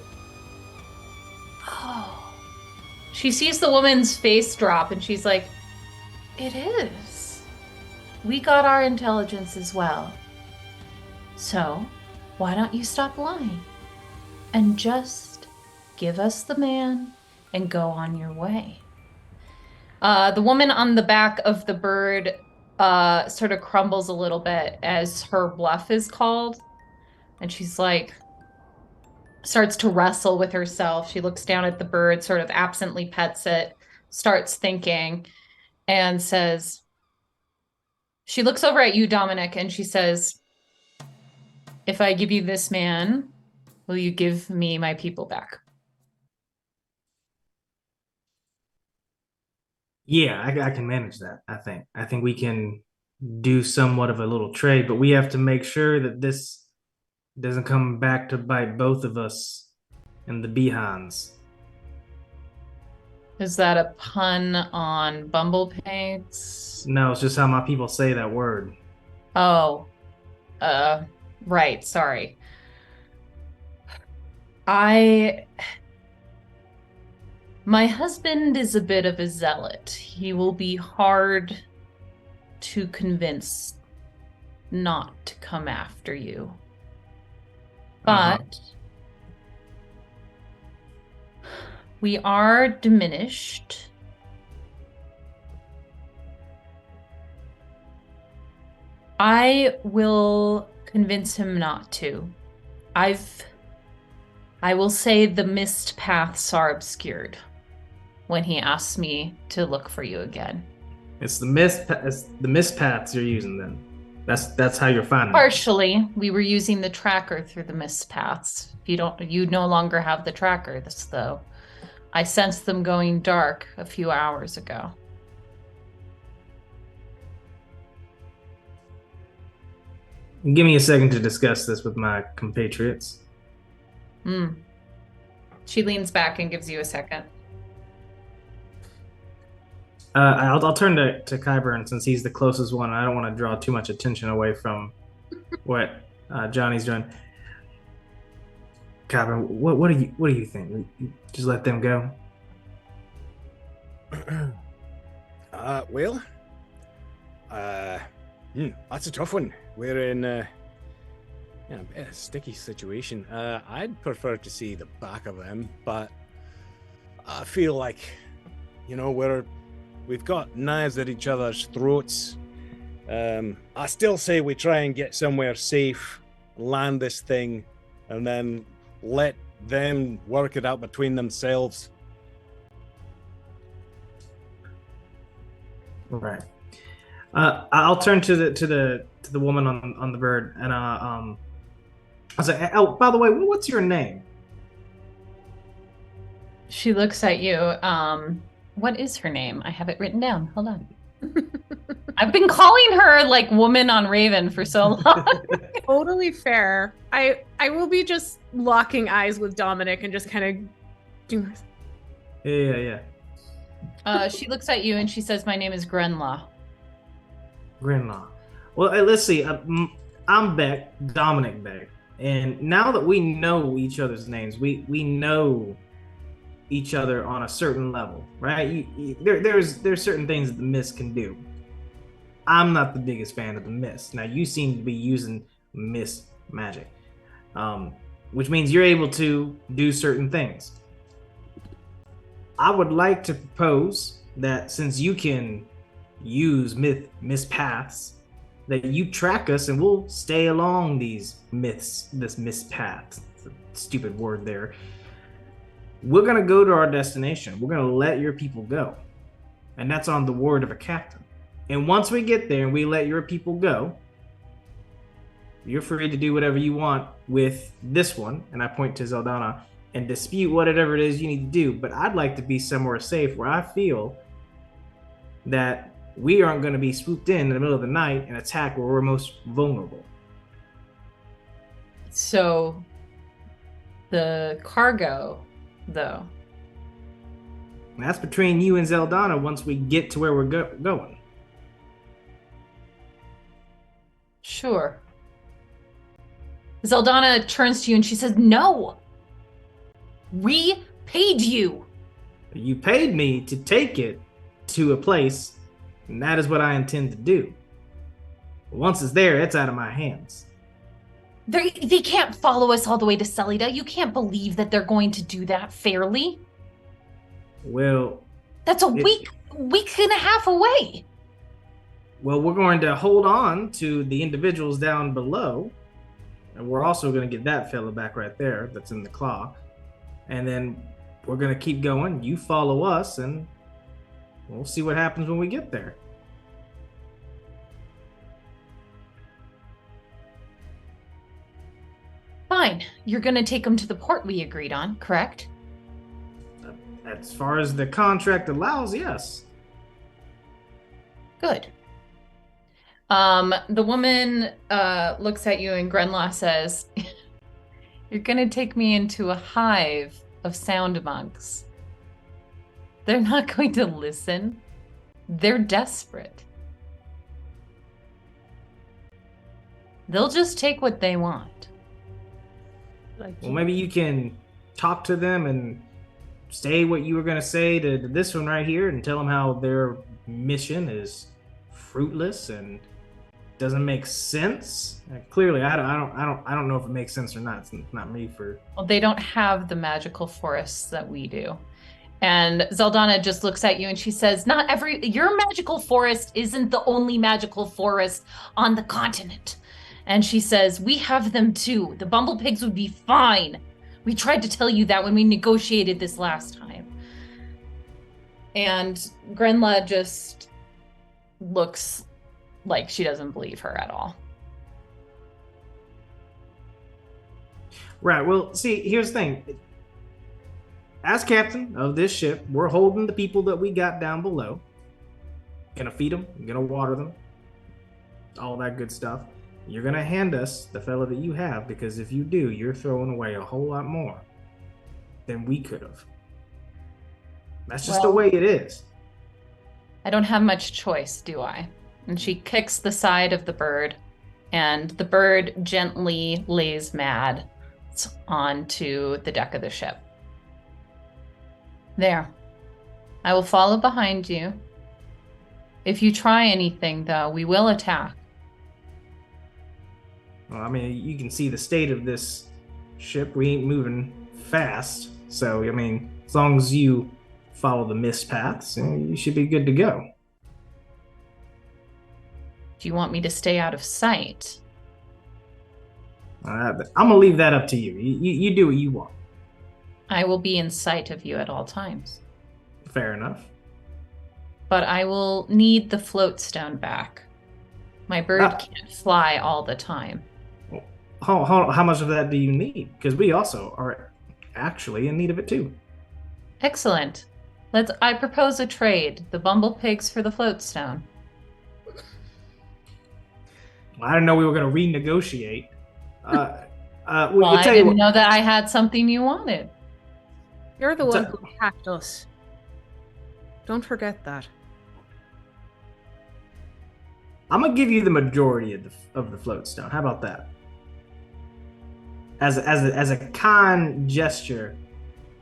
Oh. She sees the woman's face drop and she's like, "It is. We got our intelligence as well. So, why don't you stop lying and just give us the man and go on your way?" The woman on the back of the bird sort of crumbles a little bit as her bluff is called. And she's like, starts to wrestle with herself. She looks down at the bird, sort of absently pets it, starts thinking, and says, she looks over at you, Dominic, and she says, "If I give you this man, will you give me my people back?" Yeah, I can manage that. I think we can do somewhat of a little trade, but we have to make sure that this doesn't come back to bite both of us and the Behans. Is that a pun on Bumblepigs? No, it's just how my people say that word. Oh, right, sorry. My husband is a bit of a zealot. He will be hard to convince not to come after you. But we are diminished. I will convince him not to. I will say the mist paths are obscured when he asks me to look for you again. It's the mist paths you're using then. That's how you're finding them. Partially, we were using the tracker through the mist paths. You no longer have the tracker, though. I sensed them going dark a few hours ago. Give me a second to discuss this with my compatriots. She leans back and gives you a second. I'll turn to Kyburn since he's the closest one. I don't want to draw too much attention away from what Johnny's doing. Kyburn, what do you think? Just let them go? Well, that's a tough one. We're in a bit of a sticky situation. I'd prefer to see the back of them, but I feel like, we've got knives at each other's throats. I still say we try and get somewhere safe, land this thing, and then let them work it out between themselves. Right. I'll turn to the woman on the bird, and I was like, "Oh, by the way, what's your name?" She looks at you. What is her name? I have it written down. Hold on. I've been calling her like woman on Raven for so long. Totally fair. I will be just locking eyes with Dominic and just kind of doing. Yeah. She looks at you and she says, "My name is Grenlaw." Grandma. Well, let's see. I'm Beck, Dominic Beck, and now that we know each other's names, we know each other on a certain level, right? There's certain things that the mist can do. I'm not the biggest fan of the mist. Now you seem to be using mist magic, which means you're able to do certain things. I would like to propose that since you can use mist paths, that you track us and we'll stay along this mist path. Stupid word there. We're gonna go to our destination. We're gonna let your people go, and that's on the word of a captain. And once we get there and we let your people go, you're free to do whatever you want with this one. And I point to Zeldana and dispute whatever it is you need to do. But I'd like to be somewhere safe where I feel that we aren't going to be swooped in the middle of the night and attacked where we're most vulnerable. So, the cargo, though. And that's between you and Zeldana once we get to where we're going. Sure. Zeldana turns to you and she says, "No! We paid you!" You paid me to take it to a place, and that is what I intend to do. But once it's there, it's out of my hands. They can't follow us all the way to Selida. You can't believe that they're going to do that fairly. Well, That's a week and a half away. Well, we're going to hold on to the individuals down below, and we're also going to get that fella back right there that's in the claw. And then we're going to keep going. You follow us, and we'll see what happens when we get there. Fine. You're going to take them to the port we agreed on, correct? As far as the contract allows, yes. Good. The woman looks at you and Grenlaw says, "You're going to take me into a hive of sound monks. They're not going to listen. They're desperate. They'll just take what they want." Well, maybe you can talk to them and say what you were going to say to this one right here and tell them how their mission is fruitless and doesn't make sense. Clearly, I don't know if it makes sense or not. It's not me for. Well, they don't have the magical forests that we do. And Zeldana just looks at you and she says, your magical forest isn't the only magical forest on the continent. And she says, we have them too. The bumble pigs would be fine. We tried to tell you that when we negotiated this last time. And Grenla just looks like she doesn't believe her at all. Right. Well, see, here's the thing. As captain of this ship, we're holding the people that we got down below. Gonna feed them, gonna water them, all that good stuff. You're gonna hand us the fella that you have, because if you do, you're throwing away a whole lot more than we could have. That's just the way it is. I don't have much choice, do I? And she kicks the side of the bird, and the bird gently lays mad onto the deck of the ship. There. I will follow behind you. If you try anything, though, we will attack. Well, I mean, you can see the state of this ship. We ain't moving fast. So, I mean, as long as you follow the mist paths, you should be good to go. Do you want me to stay out of sight? I'm going to leave that up to you. You do what you want. I will be in sight of you at all times. Fair enough. But I will need the float stone back. My bird can't fly all the time. How much of that do you need? Because we also are actually in need of it too. Excellent. I propose a trade. The bumble pigs for the float stone. I didn't know we were going to renegotiate. Well, I tell you didn't what, know that I had something you wanted. You're the It's one a- who attacked us. Don't forget that. I'm gonna give you the majority of the float stone. How about that? As a kind gesture,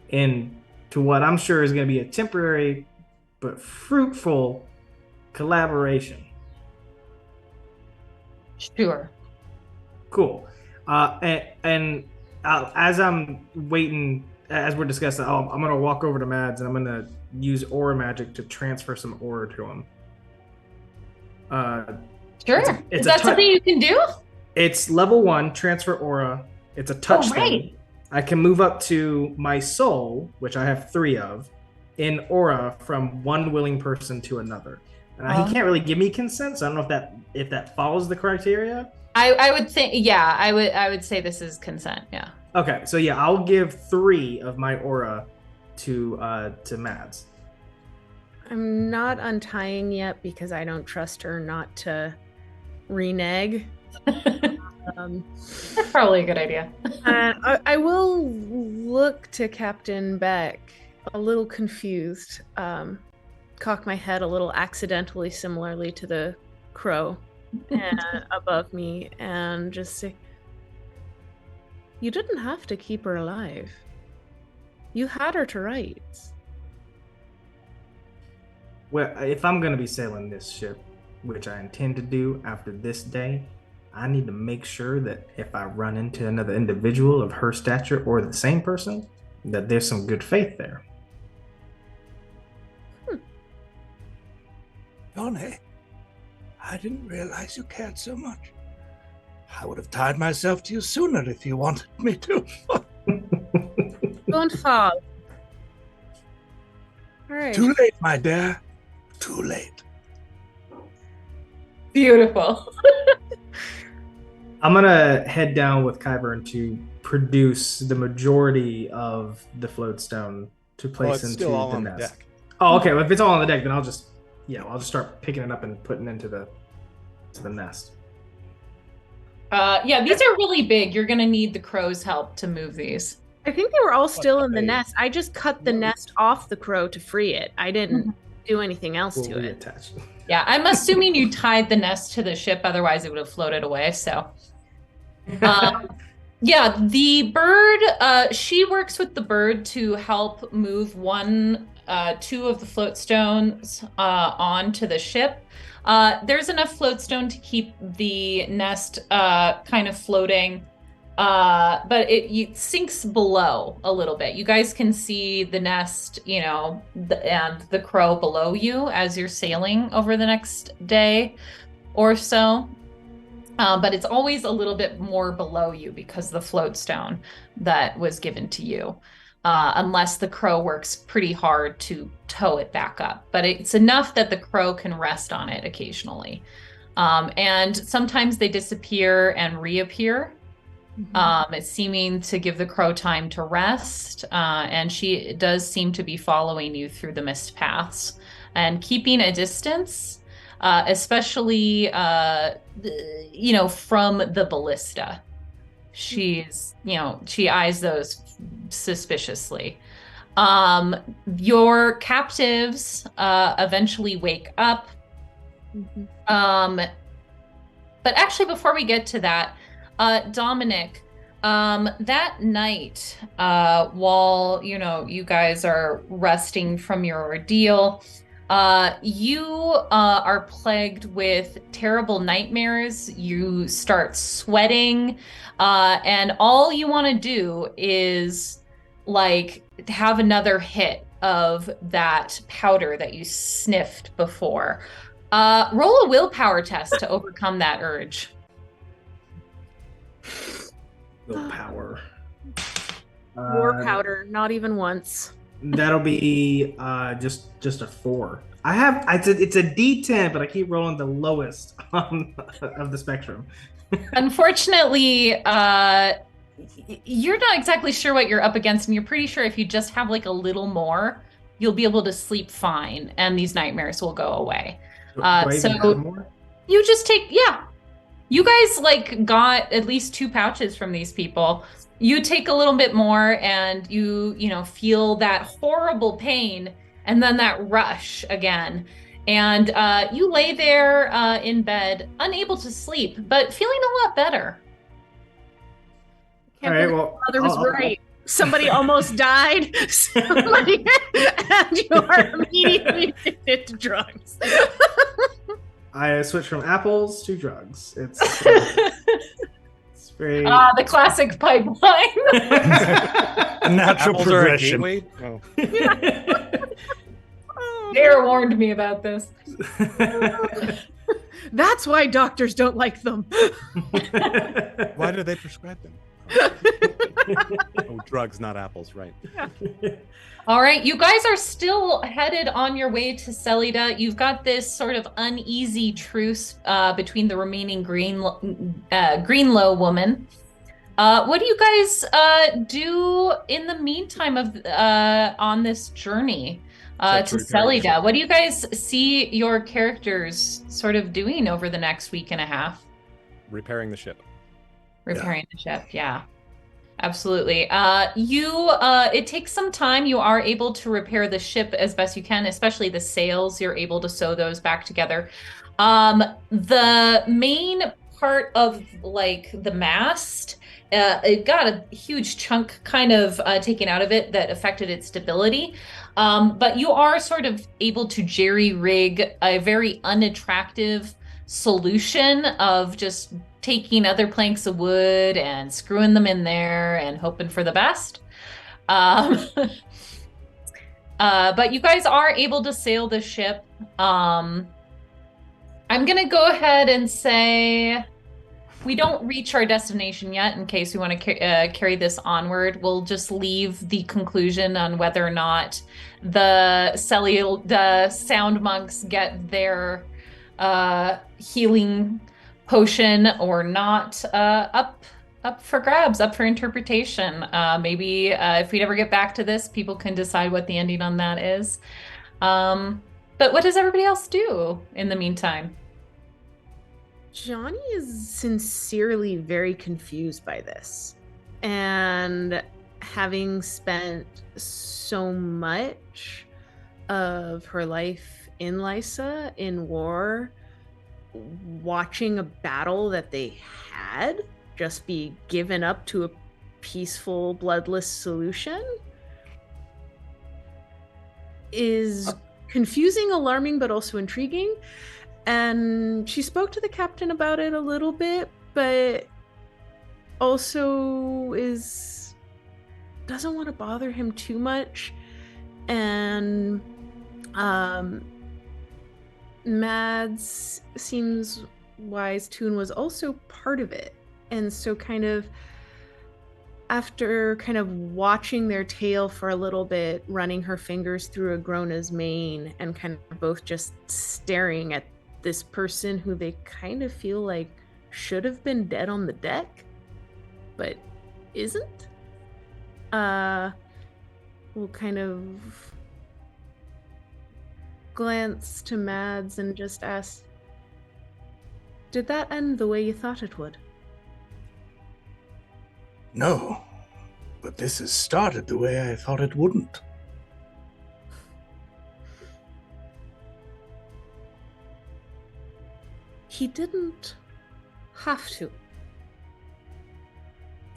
into what I'm sure is going to be a temporary but fruitful collaboration. Sure. Cool. As I'm waiting, as we're discussing, I'm gonna walk over to Mads and I'm gonna use aura magic to transfer some aura to him. Sure. It's Is a that tou- something you can do? It's level 1 transfer aura. It's a touch Oh, right. thing. I can move up to my soul, which I have 3 of, in aura from one willing person to another. He can't really give me consent, so I don't know if that follows the criteria. I would think, yeah, I would say this is consent. Yeah. Okay, so yeah, I'll give 3 of my aura to Mads. I'm not untying yet because I don't trust her not to renege. That's probably a good idea. And I will look to Captain Beck, a little confused, cock my head a little accidentally, similarly to the crow above me, and just say, "You didn't have to keep her alive. You had her to rights." Well, if I'm going to be sailing this ship, which I intend to do after this day, I need to make sure that if I run into another individual of her stature or the same person, that there's some good faith there. Johnny, I didn't realize you cared so much. I would have tied myself to you sooner if you wanted me to. Don't fall. All right. Too late, my dear. Too late. Beautiful. I'm going to head down with Kyburn to produce the majority of the floatstone to place it's into still all the on the nest. deck. Oh, okay. Well, if it's all on the deck, then I'll just start picking it up and putting it into the nest. Yeah, these are really big. You're gonna need the crow's help to move these. I think they were all still in the they- nest. I just cut the nest off the crow to free it. I didn't do anything else We'll to it. reattach. Yeah, I'm assuming you tied the nest to the ship, otherwise it would have floated away. So, yeah, the bird. She works with the bird to help move 2 of the float stones onto the ship. There's enough floatstone to keep the nest kind of floating, but it sinks below a little bit. You guys can see the nest, and the crow below you as you're sailing over the next day or so. But it's always a little bit more below you because of the floatstone that was given to you. Unless the crow works pretty hard to tow it back up. But it's enough that the crow can rest on it occasionally. And sometimes they disappear and reappear. It's seeming to give the crow time to rest. And she does seem to be following you through the mist paths and keeping a distance, especially, from the ballista. She eyes those suspiciously. Your captives eventually wake up. But actually, before we get to that, Dominic, that night, while you guys are resting from your ordeal, you are plagued with terrible nightmares. You start sweating, and all you want to do is have another hit of that powder that you sniffed before. Roll a willpower test to overcome that urge. Willpower. War powder, not even once. That'll be just a 4. It's a D10, but I keep rolling the lowest of the spectrum. Unfortunately, you're not exactly sure what you're up against, and you're pretty sure if you just have a little more, you'll be able to sleep fine, and these nightmares will go away. Do I even So have more? you just take, You guys like got at least 2 pouches from these people. You take a little bit more and you feel that horrible pain and then that rush again. And you lay there in bed, unable to sleep, but feeling a lot better. Can't All right, believe well, my mother was right. Somebody almost died. Somebody, and you are immediately addicted to drugs. I switched from apples to drugs. It's very. The classic pipeline. A natural Apples are a progression. gateway? Oh. Dare warned me about this. That's why doctors don't like them. Why do they prescribe them? Oh, drugs, not apples, right? All right, you guys are still headed on your way to Celida. You've got this sort of uneasy truce between the remaining Greenlow woman. What do you guys do in the meantime on this journey to Celida? What do you guys see your characters sort of doing over the next week and a half? Repairing the ship. Repairing the ship, yeah. Absolutely. It takes some time. You are able to repair the ship as best you can, especially the sails. You're able to sew those back together. The main part of like the mast, it got a huge chunk kind of taken out of it that affected its stability. But you are sort of able to jerry-rig a very unattractive solution of just taking other planks of wood and screwing them in there and hoping for the best. But you guys are able to sail the ship. I'm gonna go ahead and say we don't reach our destination yet in case we want to carry this onward. We'll just leave the conclusion on whether or not the sound monks get their healing potion or not up for grabs, up for interpretation. Maybe if we ever get back to this, people can decide what the ending on that is. But what does everybody else do in the meantime? Johnny is sincerely very confused by this. And having spent so much of her life in Lysa, in war, watching a battle that they had just be given up to a peaceful, bloodless solution is confusing, alarming, but also intriguing. And she spoke to the captain about it a little bit, but also doesn't want to bother him too much. And Mads seems wise. Toon was also part of it. And so kind of after kind of watching their tail for a little bit, running her fingers through Agrona's mane and kind of both just staring at this person who they kind of feel like should have been dead on the deck, but isn't. We'll kind of glance to Mads and just ask, did that end the way you thought it would? No, but this has started the way I thought it wouldn't. He didn't have to.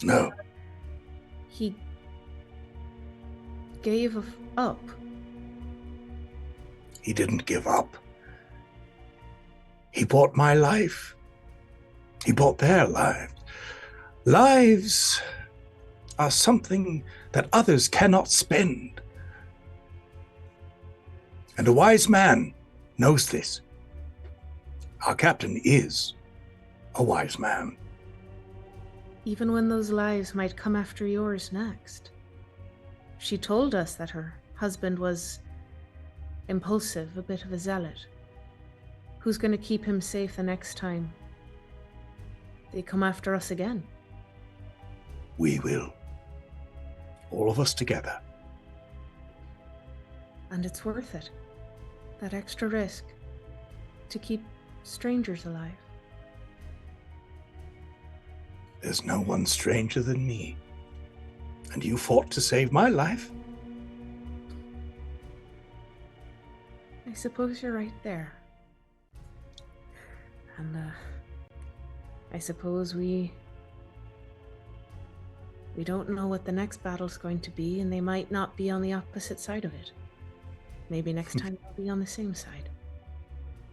No. He gave up. He didn't give up. He bought my life. He bought their lives. Lives are something that others cannot spend. And a wise man knows this. Our captain is a wise man. Even when those lives might come after yours next. She told us that her husband was impulsive, a bit of a zealot. Who's going to keep him safe the next time they come after us again? We will. All of us together. And it's worth it. That extra risk to keep strangers alive. There's no one stranger than me. And you fought to save my life? I suppose you're right there. And, I suppose we don't know what the next battle's going to be, and they might not be on the opposite side of it. Maybe next time they'll be on the same side.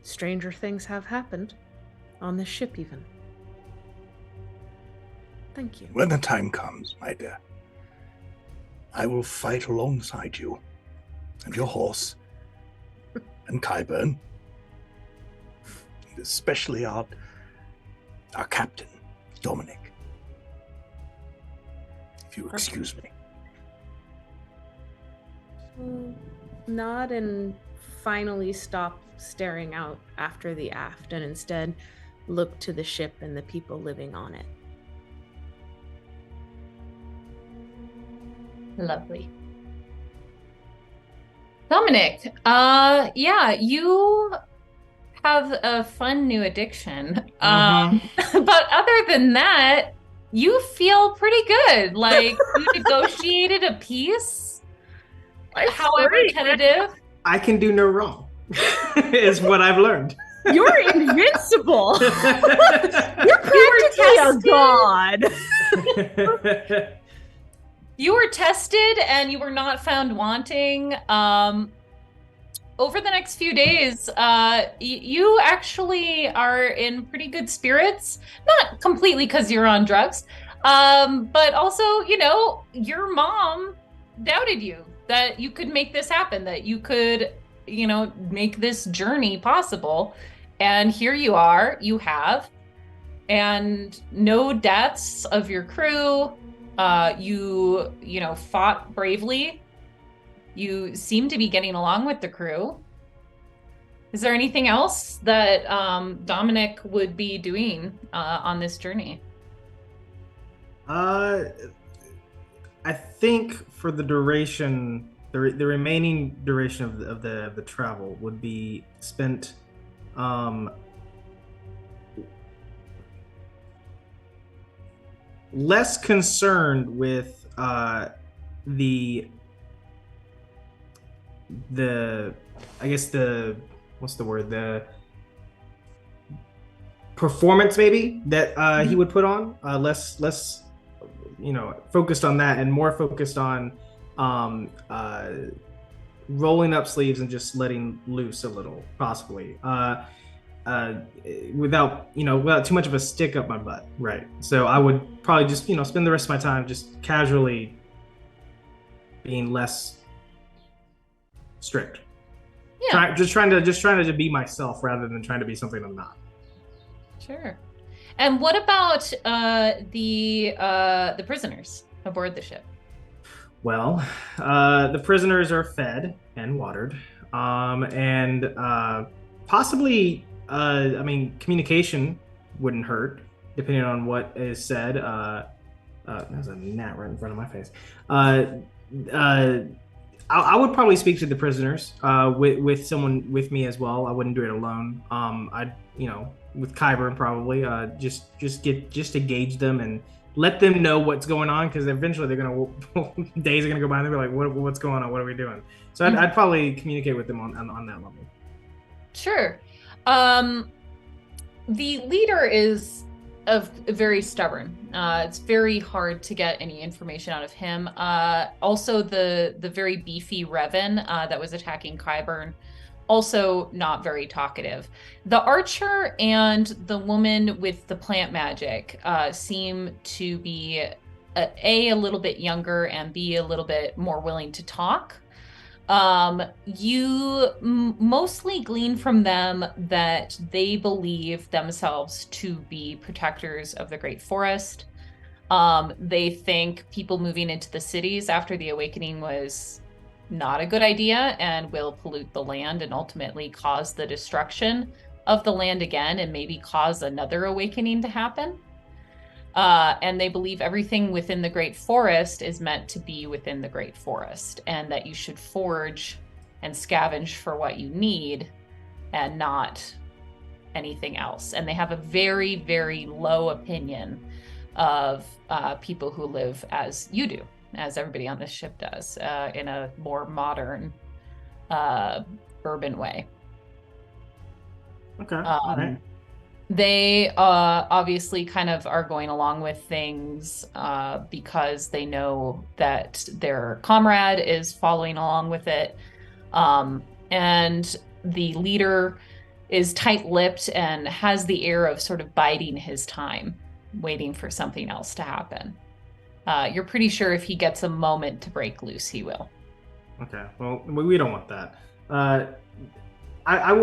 Stranger things have happened. On this ship, even. Thank you. When the time comes, my dear, I will fight alongside you and your horse and Kyburn, and especially our captain, Dominic. If you excuse me. Nod and finally stop staring out after the aft and instead look to the ship and the people living on it. Lovely. Dominic, yeah, you have a fun new addiction. But other than that, you feel pretty good. Like, you negotiated a peace, however tentative. I can do no wrong, is what I've learned. You're invincible. You're practically a god. You were tested and you were not found wanting. Over the next few days, you actually are in pretty good spirits. Not completely because you're on drugs, but also, you know, your mom doubted you that you could make this happen, that you could, you know, make this journey possible. And here you are, you have, and no deaths of your crew. You know, fought bravely. You seem to be getting along with the crew. Is there anything else that Dominic would be doing on this journey? I think for the duration, the remaining duration of the travel would be spent less concerned with I guess the what's the word, the performance maybe that he would put on, less you know, focused on that and more focused on rolling up sleeves and just letting loose a little, possibly, without too much of a stick up my butt, right? So I would probably just, you know, spend the rest of my time just casually being less strict. Yeah. Just trying to be myself rather than trying to be something I'm not. Sure. And what about the prisoners aboard the ship? Well, the prisoners are fed and watered, and possibly, I mean, communication wouldn't hurt, depending on what is said. There's a gnat right in front of my face. I would probably speak to the prisoners with someone with me as well. I wouldn't do it alone. I'd, you know, with Kyburn probably, just to gauge them and let them know what's going on, because eventually they're gonna days are gonna go by and they'll be like, what's going on? What are we doing? So I'd probably communicate with them on that level. Sure. The leader is very stubborn. It's very hard to get any information out of him. Also, the very beefy Revan that was attacking Kyburn, also not very talkative. The archer and the woman with the plant magic seem to be a little bit younger and B, a little bit more willing to talk. You mostly glean from them that they believe themselves to be protectors of the Great Forest. They think people moving into the cities after the awakening was not a good idea and will pollute the land and ultimately cause the destruction of the land again and maybe cause another awakening to happen. And they believe everything within the Great Forest is meant to be within the Great Forest, and that you should forage and scavenge for what you need and not anything else. And they have a very, very low opinion of people who live as you do, as everybody on this ship does, in a more modern, urban way. Okay. All right. They obviously kind of are going along with things because they know that their comrade is following along with it. And the leader is tight-lipped and has the air of sort of biding his time, waiting for something else to happen. You're pretty sure if he gets a moment to break loose, he will. Okay. Well, we don't want that. I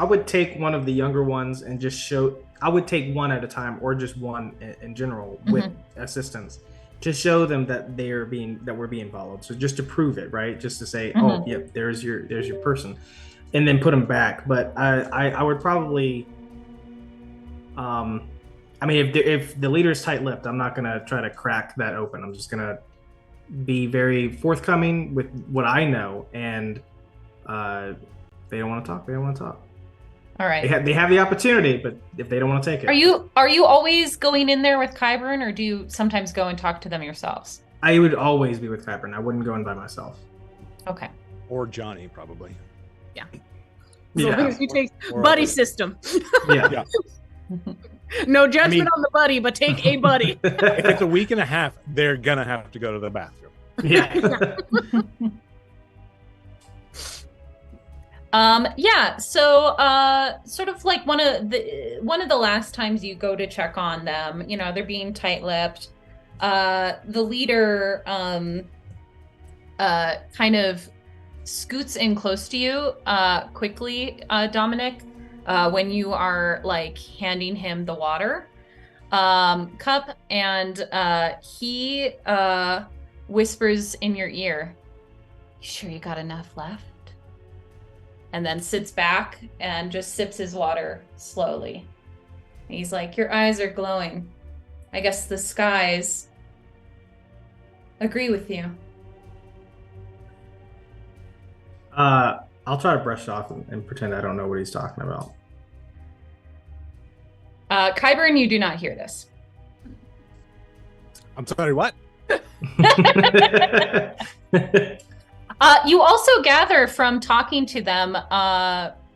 would take one of the younger ones and just show. I would take one at a time, or just one in general with assistance, to show them that we're being followed. So just to prove it, right? Just to say, oh, yep, there's your person, and then put them back. But I would probably, I mean, if the leader is tight-lipped, I'm not gonna try to crack that open. I'm just gonna be very forthcoming with what I know, and they don't want to talk. They don't want to talk. All right. They have the opportunity, but if they don't want to take it, Are you always going in there with Kyburn, or do you sometimes go and talk to them yourselves? I would always be with Kyburn. I wouldn't go in by myself. Okay. Or Johnny, probably. So Yeah. you take Or buddy other- system. Yeah. No judgment on the buddy, but take a buddy. If it's a week and a half, they're gonna have to go to the bathroom. Yeah. So sort of like one of the last times you go to check on them, you know, they're being tight-lipped. The leader kind of scoots in close to you quickly, Dominic, when you are like handing him the water cup, and he whispers in your ear, "You sure you got enough left?" And then sits back and just sips his water slowly. He's like, "Your eyes are glowing. I guess the skies agree with you." I'll try to brush it off and pretend I don't know what he's talking about. Kyburn, you do not hear this. I'm sorry, what? You also gather from talking to them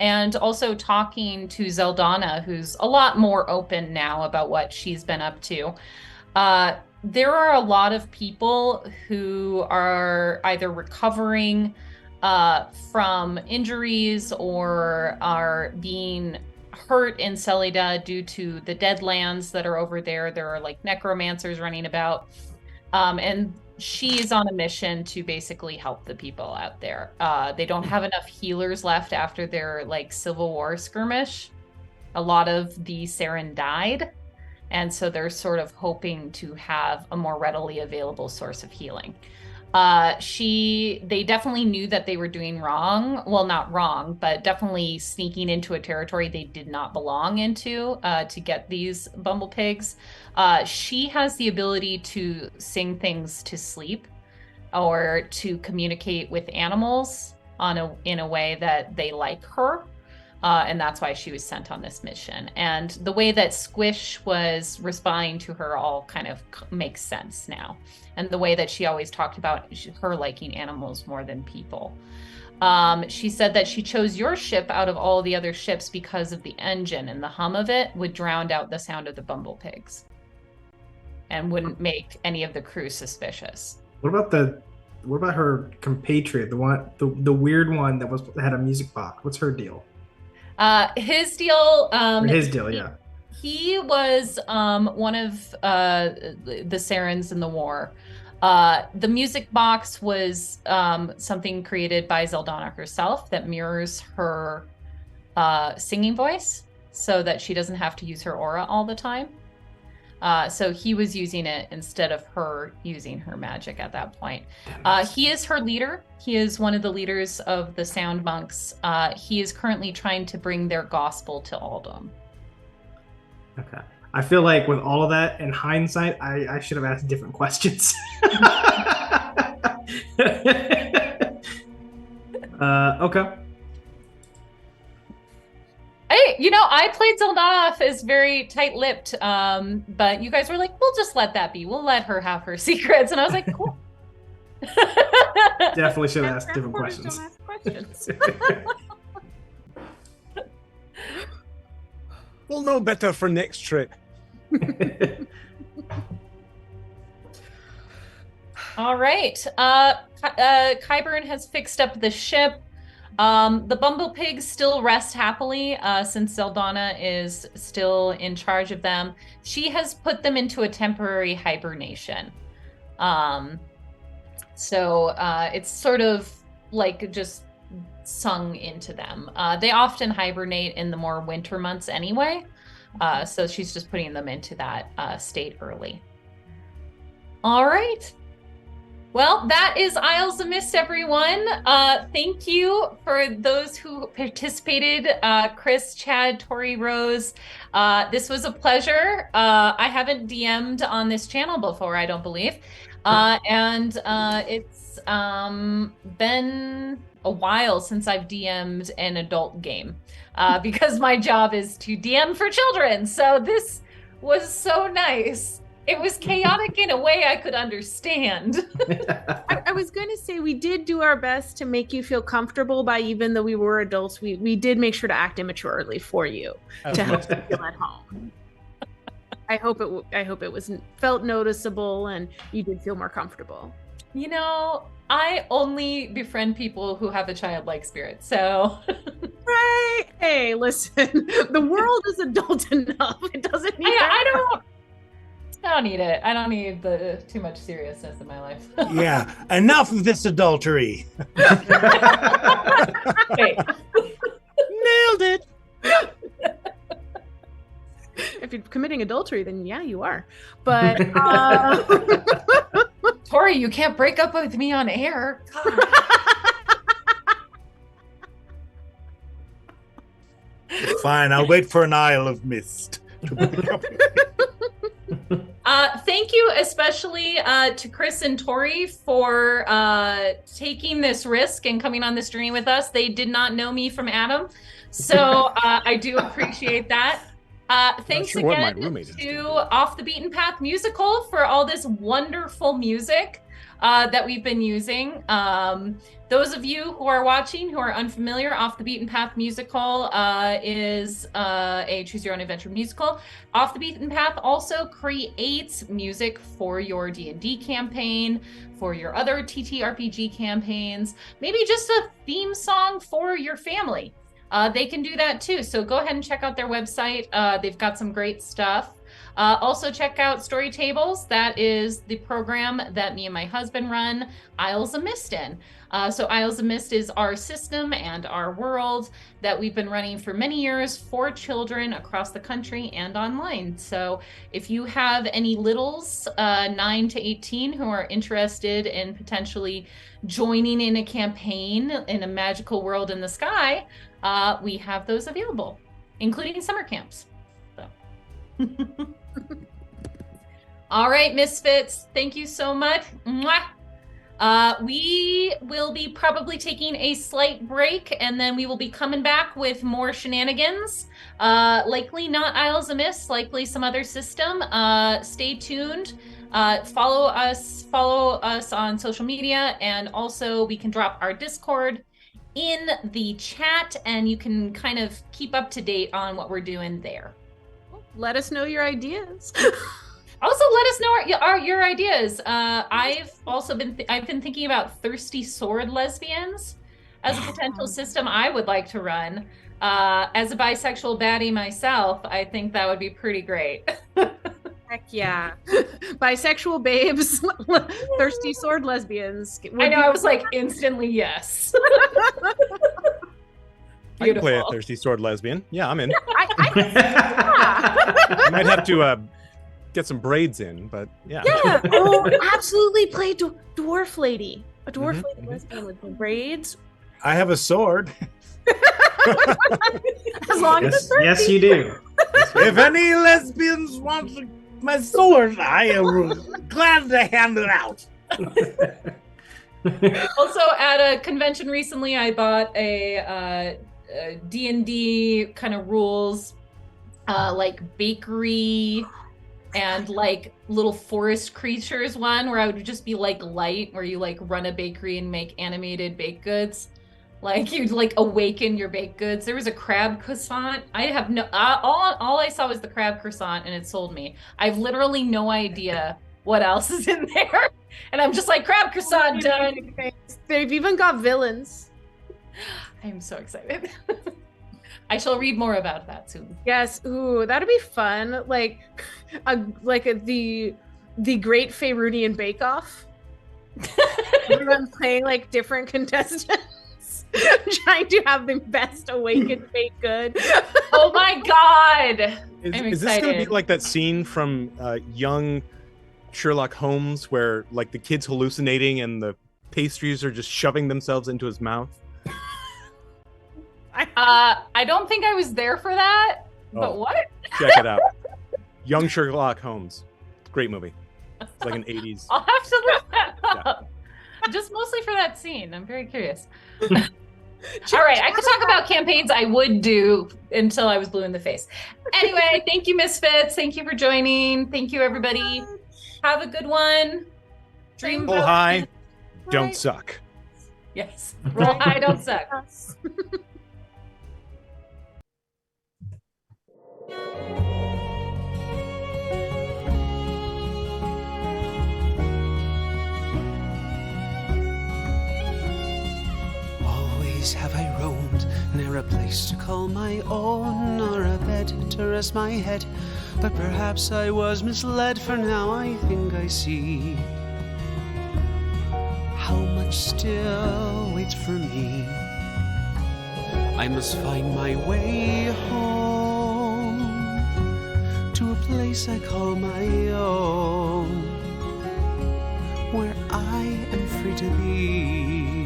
and also talking to Zeldana, who's a lot more open now about what she's been up to. There are a lot of people who are either recovering from injuries or are being hurt in Celida due to the Deadlands that are over there. There are like necromancers running about. And she's on a mission to basically help the people out there. They don't have enough healers left after their like Civil War skirmish. A lot of the Saren died, and so they're sort of hoping to have a more readily available source of healing. They definitely knew that they were doing wrong. Well, not wrong, but definitely sneaking into a territory they did not belong into to get these bumble pigs. She has the ability to sing things to sleep or to communicate with animals in a way that they like her. And that's why she was sent on this mission. And the way that Squish was responding to her all kind of makes sense now. And the way that she always talked about her liking animals more than people. She said that she chose your ship out of all the other ships because of the engine, and the hum of it would drown out the sound of the bumble pigs and wouldn't make any of the crew suspicious. What about her compatriot, the weird one that had a music box? What's her deal? His deal. Yeah. He was one of the Sarens in the war. The music box was something created by Zeldana herself that mirrors her singing voice so that she doesn't have to use her aura all the time. So he was using it instead of her using her magic at that point. He is her leader. He is one of the leaders of the Sound Monks. He is currently trying to bring their gospel to Aldom. Okay. I feel like with all of that, in hindsight, I should have asked different questions. I I played Zelda as very tight-lipped, but you guys were like, we'll just let that be. We'll let her have her secrets. And I was like, cool. Definitely should have asked different Don't questions. ask questions. We'll know better for next trip. All right. Kyburn has fixed up the ship. The Bumblepigs still rest happily since Zeldana is still in charge of them. She has put them into a temporary hibernation. So it's sort of like just sung into them. They often hibernate in the more winter months anyway. So she's just putting them into that state early. All right. Well, that is Isles of Mist, everyone. Thank you for those who participated. Chris, Chad, Tori, Rose. This was a pleasure. I haven't DM'd on this channel before, I don't believe. And it's been a while since I've DM'd an adult game because my job is to DM for children. So this was so nice. It was chaotic in a way I could understand. I was going to say we did do our best to make you feel comfortable by even though we were adults, we did make sure to act immaturely for you to help you feel at home. I hope it was felt noticeable and you did feel more comfortable. You know, I only befriend people who have a childlike spirit, so. Right. Hey, listen, the world is adult enough. It doesn't need I don't need it. I don't need the too much seriousness in my life. Yeah, enough of this adultery. Wait. Nailed it. If you're committing adultery, then yeah, you are. But Tori, you can't break up with me on air. Fine, I'll wait for an Isle of Mist. Thank you especially to Chris and Tori for taking this risk and coming on this journey with us. They did not know me from Adam, so I do appreciate that. Thanks sure what my again roommate is to doing. Off the Beaten Path Musical for all this wonderful music that we've been using. Those of you who are watching who are unfamiliar, Off the Beaten Path Musical is a Choose Your Own Adventure musical. Off the Beaten Path also creates music for your D&D campaign, for your other TTRPG campaigns, maybe just a theme song for your family. They can do that too. So go ahead and check out their website. They've got some great stuff. Also check out Story Tables. That is the program that me and my husband run Isles of Mist in. So Isles of Mist is our system and our world that we've been running for many years for children across the country and online. So if you have any littles, 9 to 18, who are interested in potentially joining in a campaign in a magical world in the sky, we have those available, including summer camps. So. All right, Misfits, thank you so much. Mwah. We will be probably taking a slight break, and then we will be coming back with more shenanigans. Likely not Isles of Mist, likely some other system. Stay tuned. Follow us on social media, and also we can drop our Discord in the chat, and you can kind of keep up to date on what we're doing there. let us know your ideas. Also, let us know your ideas. I've been thinking about thirsty sword lesbians as a potential system I would like to run. As a bisexual baddie myself, I think that would be pretty great. Heck yeah. Bisexual babes, thirsty sword lesbians. I know, I was like instantly yes. I can play a thirsty sword lesbian. Yeah, I'm in. I I might have to get some braids in, but yeah. yeah. Oh, absolutely play dwarf lady. A dwarf lady mhm. lesbian with braids. I have a sword. As long as it's thirsty. Yes, you do. If any lesbians want my sword, I am glad to hand it out. Also, at a convention recently, I bought a D&D kind of rules like bakery and like little forest creatures one where I would just be like light, where you like run a bakery and make animated baked goods. Like you'd like awaken your baked goods. There was a crab croissant. I have no all I saw was the crab croissant and it sold me. I've literally no idea what else is in there. And I'm just like crab croissant done. They've even got villains. I'm so excited. I shall read more about that soon. Yes, ooh, that'd be fun. Like the Great Faerunian Bake Off. Everyone playing like different contestants, trying to have the best awakened baked good. Oh my god! Is this going to be like that scene from young Sherlock Holmes where like the kid's hallucinating and the pastries are just shoving themselves into his mouth? I don't think I was there for that, but what? Check it out. Young Sherlock Holmes. Great movie. It's like an 80s. I'll have to look that up. Just mostly for that scene. I'm very curious. All right, I could talk about campaigns I would do until I was blue in the face. Anyway, thank you, Misfits. Thank you for joining. Thank you, everybody. Have a good one. Dream Roll high, don't suck. Yes. Roll high, don't suck. Always have I roamed, ne'er a place to call my own, nor a bed to rest my head. But perhaps I was misled, for now I think I see how much still waits for me. I must find my way home to a place I call my own, where I am free to be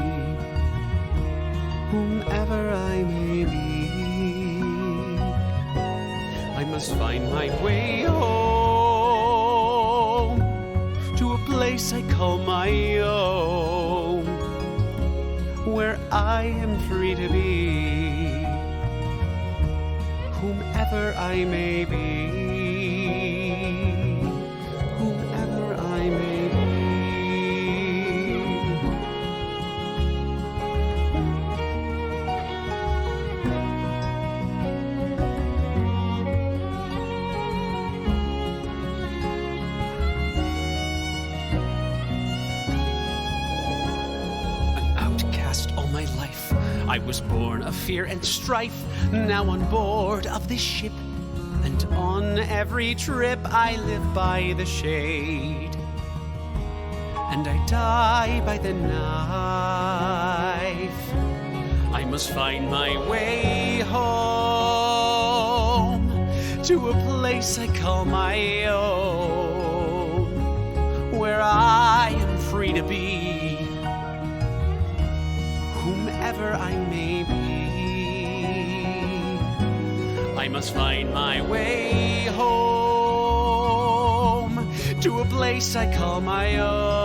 whomever I may be. I must find my way home to a place I call my own, where I am free to be whomever I may be. Whomever I may be. My life, I was born of fear and strife, now on board of this ship, and on every trip I live by the shade, and I die by the knife. I must find my way home to a place I call my own, where I am free to be whomever I may be. I must find my way home to a place I call my own.